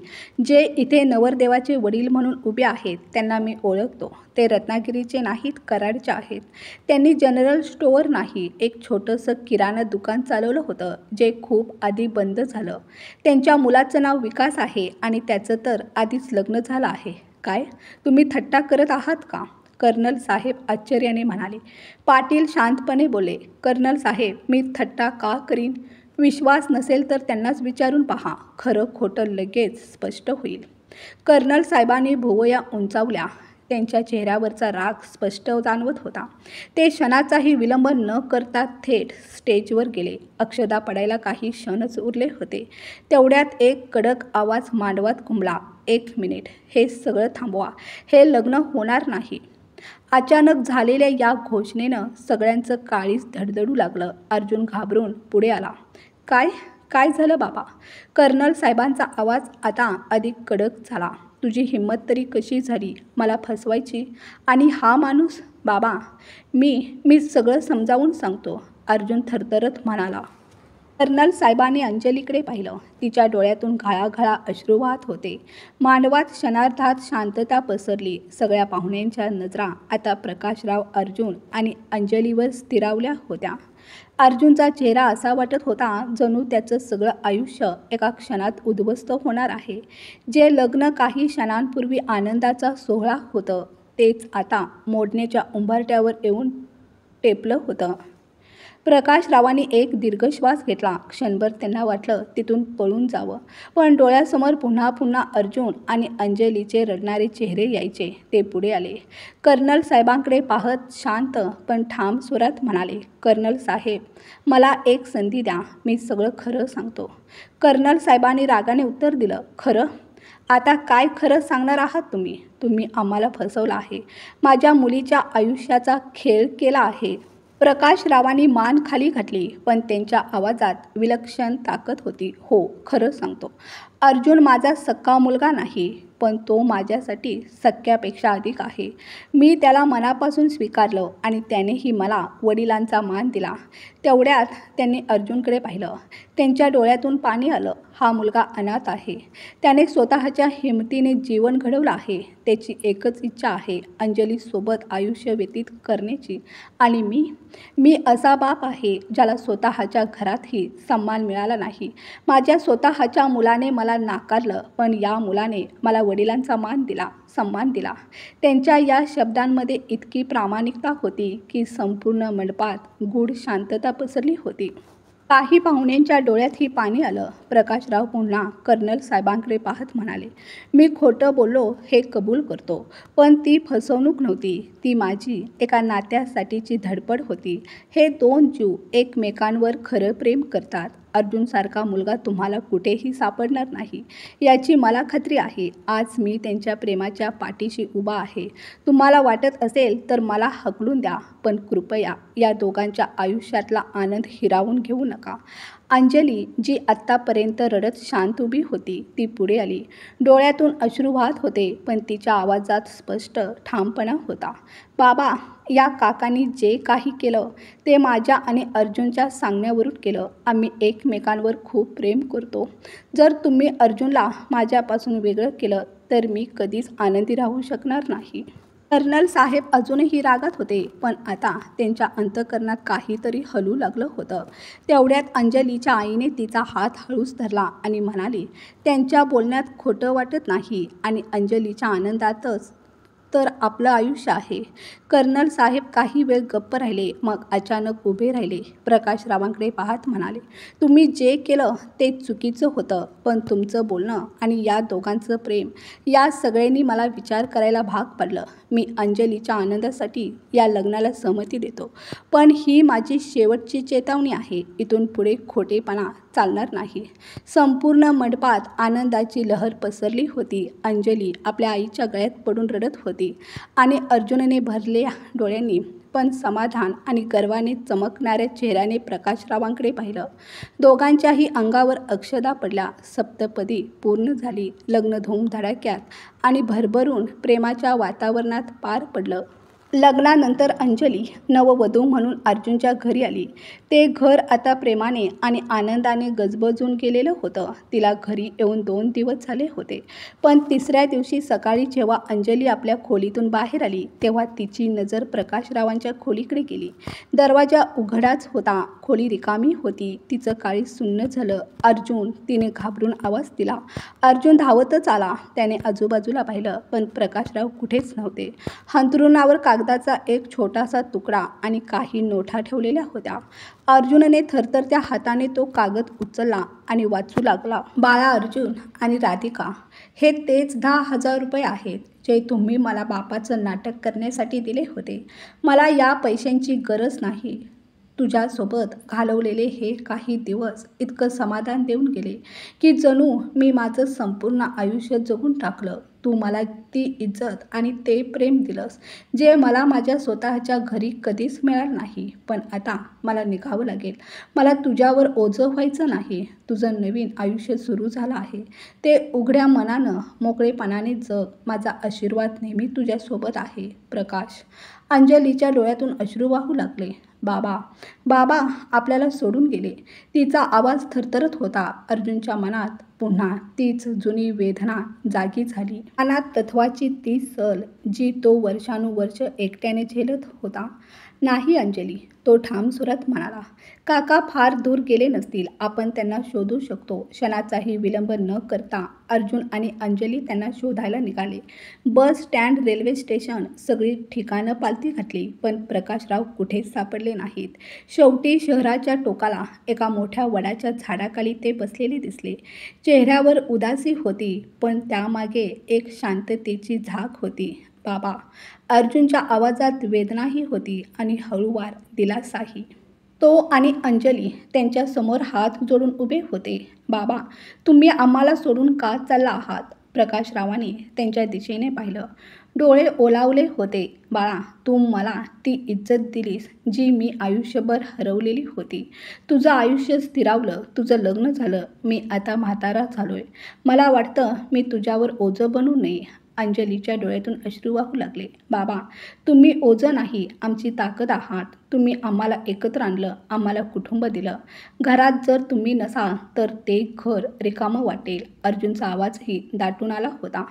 [SPEAKER 1] जे इथे नवरदेवाचे वडील म्हणून उभे आहेत त्यांना मी ओळखतो. ते रत्नागिरीचे नाहीत, कराडचे आहेत. त्यांनी जनरल स्टोअर नाही, एक छोटंसं किराणा दुकान चालवलं होतं, जे खूप आधी बंद झालं. त्यांच्या मुलाचं नाव विकास आहे आणि त्याचं तर आधीच लग्न झालं आहे. काय, तुम्ही थट्टा करत आहात का? कर्नल साहेब आश्चर्याने म्हणाले. पाटील शांतपणे बोलले, कर्नल साहेब, मी थट्टा का करीन? विश्वास नसेल तर त्यांनाच विचारून पहा. खरं खोटं लगेच स्पष्ट होईल. कर्नल साहेबांनी भुवया उंचावल्या. त्यांच्या चेहऱ्यावरचा राग स्पष्ट जाणवत होता. ते क्षणाचाही विलंब न करता थेट स्टेजवर गेले. अक्षता पडायला काही क्षणच उरले होते. तेवढ्यात एक कडक आवाज मांडवात घुमला. 1 मिनिट, हे सगळं थांबवा. हे लग्न होणार नाही. अचानक झालेल्या या घोषणेनं सगळ्यांचं काळीज धडधडू लागलं. अर्जुन घाबरून पुढे आला. काय झालं बाबा? कर्नल साहेबांचा आवाज आता अधिक कडक झाला. तुझी हिंमत तरी कशी झाली मला फसवायची? आणि हा माणूस? बाबा, मी सगळं समजावून सांगतो, अर्जुन थरथरत म्हणाला. कर्नल साहेबांनी अंजलीकडे पाहिलं. तिच्या डोळ्यातून घळाघळा अश्रू वाहत होते. मांडवात क्षणार्धात शांतता पसरली. सगळ्या पाहुण्यांच्या नजरा आता प्रकाशराव, अर्जुन आणि अंजलीवर स्थिरावल्या होत्या. अर्जुनचा चेहरा असा वाटत होता जणू त्याचं सगळं आयुष्य एका क्षणात उद्ध्वस्त होणार आहे. जे लग्न काही क्षणांपूर्वी आनंदाचा सोहळा होतं तेच आता मोडण्याच्या उंबरठ्यावर येऊन टेपलं होतं. प्रकाशरावांनी एक दीर्घ श्वास घेतला. क्षणभर त्यांना वाटलं तिथून पळून जावं, पण डोळ्यासमोर पुन्हा पुन्हा अर्जुन आणि अंजलीचे रडणारे चेहरे यायचे. ते पुढे आले. कर्नल साहेबांकडे पाहत शांत पण ठाम स्वरात म्हणाले, कर्नल साहेब, मला एक संधी द्या, मी सगळं खरं सांगतो. कर्नल साहेबांनी रागाने उत्तर दिलं, खरं? आता काय खरं सांगणार आहात तुम्ही? तुम्ही आम्हाला फसवलं आहे. माझ्या मुलीच्या आयुष्याचा खेळ केला आहे. प्रकाशरावांनी मान खाली घातली, पण त्यांच्या आवाजात विलक्षण ताकद होती. हो, खरं सांगतो. अर्जुन माझा सख्खा मुलगा नाही, पण तो माझ्यासाठी सख्यापेक्षा अधिक आहे. मी त्याला मनापासून स्वीकारलं आणि त्यानेही मला वडिलांचा मान दिला. तेवढ्यात त्यांनी अर्जुनकडे पाहिलं. त्यांच्या डोळ्यातून पाणी आलं. हा मुलगा अनाथ आहे. त्याने स्वतःच्या हिमतीने जीवन घडवलं आहे. त्याची एकच इच्छा आहे अंजलीसोबत आयुष्य व्यतीत करण्याची. आणि मी असा बाप आहे ज्याला स्वतःच्या घरातही सन्मान मिळाला नाही. माझ्या स्वतःच्या मुलाने मला नाकारलं, पण या मुलाने मला वडिलांचा मान दिला, सन्मान दिला. त्यांच्या या शब्दांमध्ये इतकी प्रामाणिकता होती की संपूर्ण मंडपात गूढ शांतता पसरली होती. काही पाहुण्यांच्या डोळ्यातही पाणी आलं. प्रकाशराव पुन्हा कर्नल साहेबांकडे पाहत म्हणाले, मी खोटं बोललो हे कबूल करतो, पण ती फसवणूक नव्हती. ती माझी एका नात्यासाठीची धडपड होती. हे 2 जीव एकमेकांवर खरं प्रेम करतात. अर्जुनसारखा मुलगा तुम्हाला कुठेही सापडणार नाही याची मला खात्री आहे. आज मी त्यांच्या प्रेमाच्या पाठीशी उभा आहे. तुम्हाला वाटत असेल तर मला हकलून द्या, पण कृपया या दोघांच्या आयुष्यातला आनंद हिरावून घेऊ नका. अंजली, जी आत्तापर्यंत रडत शांत उभी होती, ती पुढे आली. डोळ्यातून अश्रू वाहत होते, पण तिच्या आवाजात स्पष्ट ठामपणा होता. बाबा, या काकांनी जे काही केलं ते माझ्या आणि अर्जुनच्या सांगण्यावरून केलं. आम्ही एकमेकांवर खूप प्रेम करतो. जर तुम्ही अर्जुनला माझ्यापासून वेगळं केलं तर मी कधीच आनंदी राहू शकणार नाही. कर्नल साहेब अजूनही रागात होते, पण आता त्यांच्या अंतःकरणात काहीतरी हलू लागलं होतं. तेवढ्यात अंजलीच्या आईने तिचा हात हळूच धरला आणि म्हणाली, त्यांच्या बोलण्यात खोटं वाटत नाही आणि अंजलीच्या आनंदातच तर आपलं आयुष्य आहे. कर्नल साहेब काही वेळ गप्प राहिले, मग अचानक उभे राहिले. प्रकाशरावांकडे पाहत म्हणाले, तुम्ही जे केलं ते चुकीचं होतं, पण तुमचं बोलणं आणि या दोघांचं प्रेम या सगळ्यांनी मला विचार करायला भाग पाडलं. मी अंजलीच्या आनंदासाठी या लग्नाला सहमती देतो, पण ही माझी शेवटची चेतावणी आहे. इथून पुढे खोटेपणा चालणार नाही. संपूर्ण मंडपात आनंदाची लहर पसरली होती. अंजली आपल्या आईच्या गळ्यात पडून रडत होती आणि अर्जुनने भरलेल्या डोळ्यांनी पण समाधान आणि गर्वाने चमकणाऱ्या चेहऱ्याने प्रकाशरावांकडे पाहिलं. दोघांच्याही अंगावर अक्षदा पडल्या. सप्तपदी पूर्ण झाली. लग्न धूमधडाक्यात आणि भरभरून प्रेमाच्या वातावरणात पार पडलं. लग्नानंतर अंजली नववधू म्हणून अर्जुनच्या घरी आली. ते घर आता प्रेमाने आणि आनंदाने गजबजून गेलेलं होतं. तिला घरी येऊन 2 दिवस झाले होते. पण तिसऱ्या दिवशी सकाळी जेव्हा अंजली आपल्या खोलीतून बाहेर आली तेव्हा तिची नजर प्रकाशरावांच्या खोलीकडे गेली. दरवाजा उघडाच होता. खोली रिकामी होती. तिचं काळीज सुन्न झालं. अर्जुन, तिने घाबरून आवाज दिला. अर्जुन धावतच आला. त्याने आजूबाजूला पाहिलं पण प्रकाशराव कुठेच नव्हते. अंथरुणावर कागदाचा एक छोटासा तुकडा आणि काही नोटा ठेवलेल्या होत्या. अर्जुनने थरथरत्या हाताने तो कागद उचलला आणि वाचू लागला. बाळा अर्जुन आणि राधिका, हे तेच 10,000 रुपये आहेत जे तुम्ही मला बापाचं नाटक करण्यासाठी दिले होते. मला या पैशांची गरज नाही. तुझ्यासोबत घालवलेले हे काही दिवस इतकं समाधान देऊन गेले की जणू मी माझं संपूर्ण आयुष्य जगून टाकलं. तू मला ती इज्जत आणि ते प्रेम दिलंस जे मला माझ्या स्वतःच्या घरी कधीच मिळालं नाही. पण आता मला निघावं लागेल. मला तुझ्यावर ओझं व्हायचं नाही. तुझं नवीन आयुष्य सुरू झालं आहे. ते उघड्या मनानं, मोकळेपणाने जग. माझा आशीर्वाद नेहमी तुझ्यासोबत आहे. प्रकाश. अंजलीच्या डोळ्यातून अश्रू वाहू लागले. बाबा, बाबा आपल्याला सोडून गेले. तिचा आवाज थरथरत होता. अर्जुनच्या मनात पुन्हा तीच जुनी वेदना जागी झाली. मनात तत्वाची ती सल जी तो वर्षानुवर्ष एकट्याने झेलत होता. नाही अंजली, तो ठाम सुरात म्हणाला. काका फार दूर गेले नसतील. आपण त्यांना शोधू शकतो. क्षणाचाही विलंब न करता अर्जुन आणि अंजली त्यांना शोधायला निघाले. बस स्टँड, रेल्वे स्टेशन, सगळी ठिकाणं पालथी घातली पण प्रकाशराव कुठेच सापडले नाहीत. शेवटी शहराच्या टोकाला एका मोठ्या वडाच्या झाडाखाली ते बसलेले दिसले. चेहऱ्यावर उदासी होती पण त्यामागे एक शांततेची झाक होती. बाबा. अर्जुनच्या आवाजात वेदनाही होती आणि हळूवार दिलासाही. तो आणि अंजली त्यांच्यासमोर हात जोडून उभे होते. बाबा, तुम्ही आम्हाला सोडून का चालला आहात? प्रकाशरावांनी त्यांच्या दिशेने पाहिलं. डोळे ओलावले होते. बाळा, तू मला ती इज्जत दिलीस जी मी आयुष्यभर हरवलेली होती. तुझं आयुष्य स्थिरावलं. तुझं लग्न झालं. मी आता म्हातारा झालोय. मला वाटतं मी तुझ्यावर ओझं बनू नये. अंजलीच्या डोळ्यातून अश्रू वाहू लागले. बाबा, तुम्ही ओझं नाही, आमची ताकद आहात. तुम्ही आम्हाला एकत्र आणलं. आम्हाला कुटुंब दिलं. घरात जर तुम्ही नसाल तर ते घर रिकामं वाटेल. अर्जुनचा आवाजही दाटून आला होता.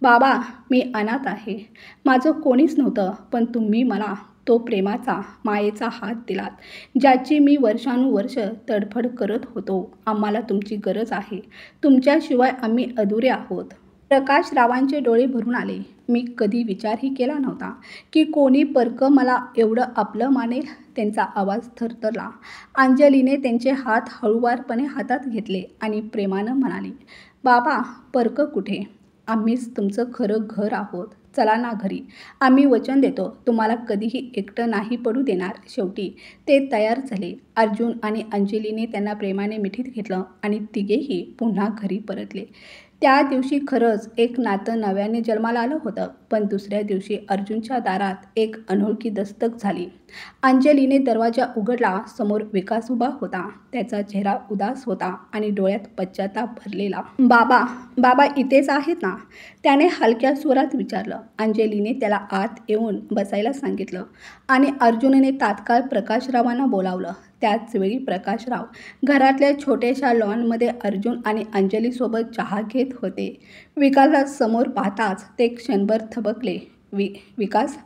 [SPEAKER 1] बाबा, मी अनाथ आहे. माझं कोणीच नव्हतं पण तुम्ही मला तो प्रेमाचा, मायेचा हात दिलात ज्याची मी वर्षानुवर्ष तडफड करत होतो. आम्हाला तुमची गरज आहे. तुमच्याशिवाय आम्ही अधुरे आहोत. प्रकाशरावांचे डोळे भरून आले. मी कधी विचारही केला नव्हता की कोणी परकं मला एवढं आपलं मानेल. त्यांचा आवाज थरथरला. अंजलीने त्यांचे हात हळूवारपणे हातात घेतले आणि प्रेमानं म्हणाली. बाबा, परकं कुठे? आम्हीच तुमचं खरं घर आहोत. चला ना घरी. आम्ही वचन देतो तुम्हाला कधीही एकटं नाही पडू देणार. शेवटी ते तयार झाले. अर्जुन आणि अंजलीने त्यांना प्रेमाने मिठीत घेतलं आणि तिघेही पुन्हा घरी परतले. त्या दिवशी खरंच एक नातं नव्याने जन्माला आलं होतं. पण दुसऱ्या दिवशी अर्जुनच्या दारात एक अनोळखी दस्तक झाली. अंजलीने दरवाजा उघडला. समोर विकास उभा होता. त्याचा चेहरा उदास होता आणि डोळ्यात पश्चाताप भरलेला. बाबा, बाबा इथेच आहेत ना? त्याने हलक्या स्वरात विचारलं. अंजलीने त्याला आत येऊन बसायला सांगितलं आणि अर्जुनने तात्काळ प्रकाशरावांना बोलावलं. त्याच वेळी प्रकाशराव घरातल्या छोट्याशा लॉनमध्ये अर्जुन आणि अंजलीसोबत चहा घेत होते. विकासला समोर पाहताच ते क्षणभर थबकले. विकास?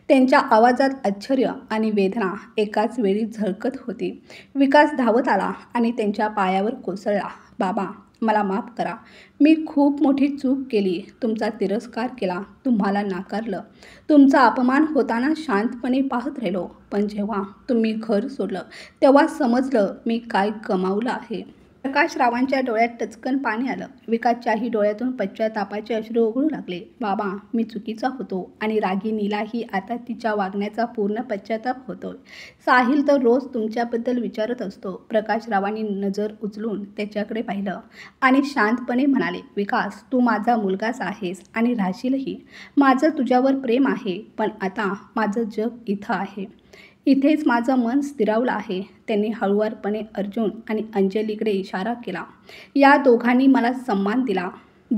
[SPEAKER 1] त्यांच्या आवाजात आश्चर्य आणि वेदना एकाच वेळी झळकत होती. विकास धावत आला आणि त्यांच्या पायावर कोसळला. बाबा, मला माफ करा. मी खूप मोठी चूक केली. तुमचा तिरस्कार केला. तुम्हाला नाकारलं. तुमचा अपमान होताना शांतपणे पाहत राहिलो. पण जेव्हा तुम्ही घर सोडलं तेव्हा समजलं मी काय गमावलं आहे. प्रकाशरावांच्या डोळ्यात टचकन पाणी आलं. विकासच्याही डोळ्यातून पश्चातापाचे अश्रू ओघळू लागले. बाबा, मी चुकीचा होतो आणि रागिणीलाही आता तिच्या वागण्याचा पूर्ण पश्चाताप होतोय. साहिल तर रोज तुमच्याबद्दल विचारत असतो. प्रकाशरावांनी नजर उचलून त्याच्याकडे पाहिलं आणि शांतपणे म्हणाले. विकास, तू माझा मुलगाच आहेस आणि राहशीलही. माझं तुझ्यावर प्रेम आहे पण आता माझं जग इथं आहे. इथेच माझं मन स्थिरावलं आहे. त्यांनी हळुवारपणे अर्जुन आणि अंजलीकडे इशारा केला. या दोघांनी मला सन्मान दिला.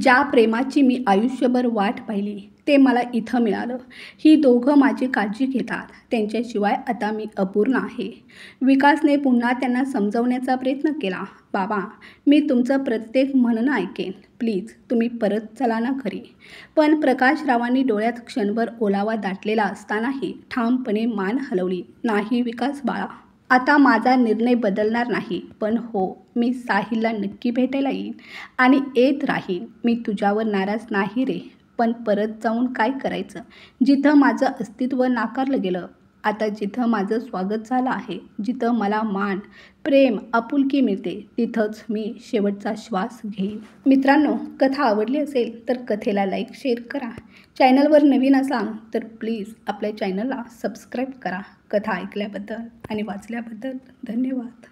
[SPEAKER 1] ज्या प्रेमाची मी आयुष्यभर वाट पाहिली ते मला इथं मिळालं. ही दोघं माझी काळजी घेतात. त्यांच्याशिवाय आता मी अपूर्ण आहे. विकासने पुन्हा त्यांना समजवण्याचा प्रयत्न केला. बाबा, मी तुमचं प्रत्येक म्हणणं ऐकेन. प्लीज तुम्ही परत चला ना घरी. पण प्रकाशरावांनी डोळ्यात क्षणभर ओलावा दाटलेला असतानाही ठामपणे मान हलवली. नाही विकास बाळा, आता माझा निर्णय बदलणार नाही. पण हो, मी साहिलला नक्की भेटायला येईन आणि येत राहीन. मी तुझ्यावर नाराज नाही रे. पण परत जाऊन काय करायचं? जिथं माझं अस्तित्व नाकारलं गेलं. आता जिथं माझं स्वागत झालं आहे, जिथं मला मान, प्रेम, आपुलकी मिळते, तिथंच मी शेवटचा श्वास घेईन. मित्रांनो, कथा आवडली असेल तर कथेला लाईक, शेअर करा. चॅनलवर नवीन असाल तर प्लीज आपल्या चॅनलला सबस्क्राईब करा. कथा ऐकल्याबद्दल आणि वाचल्याबद्दल धन्यवाद.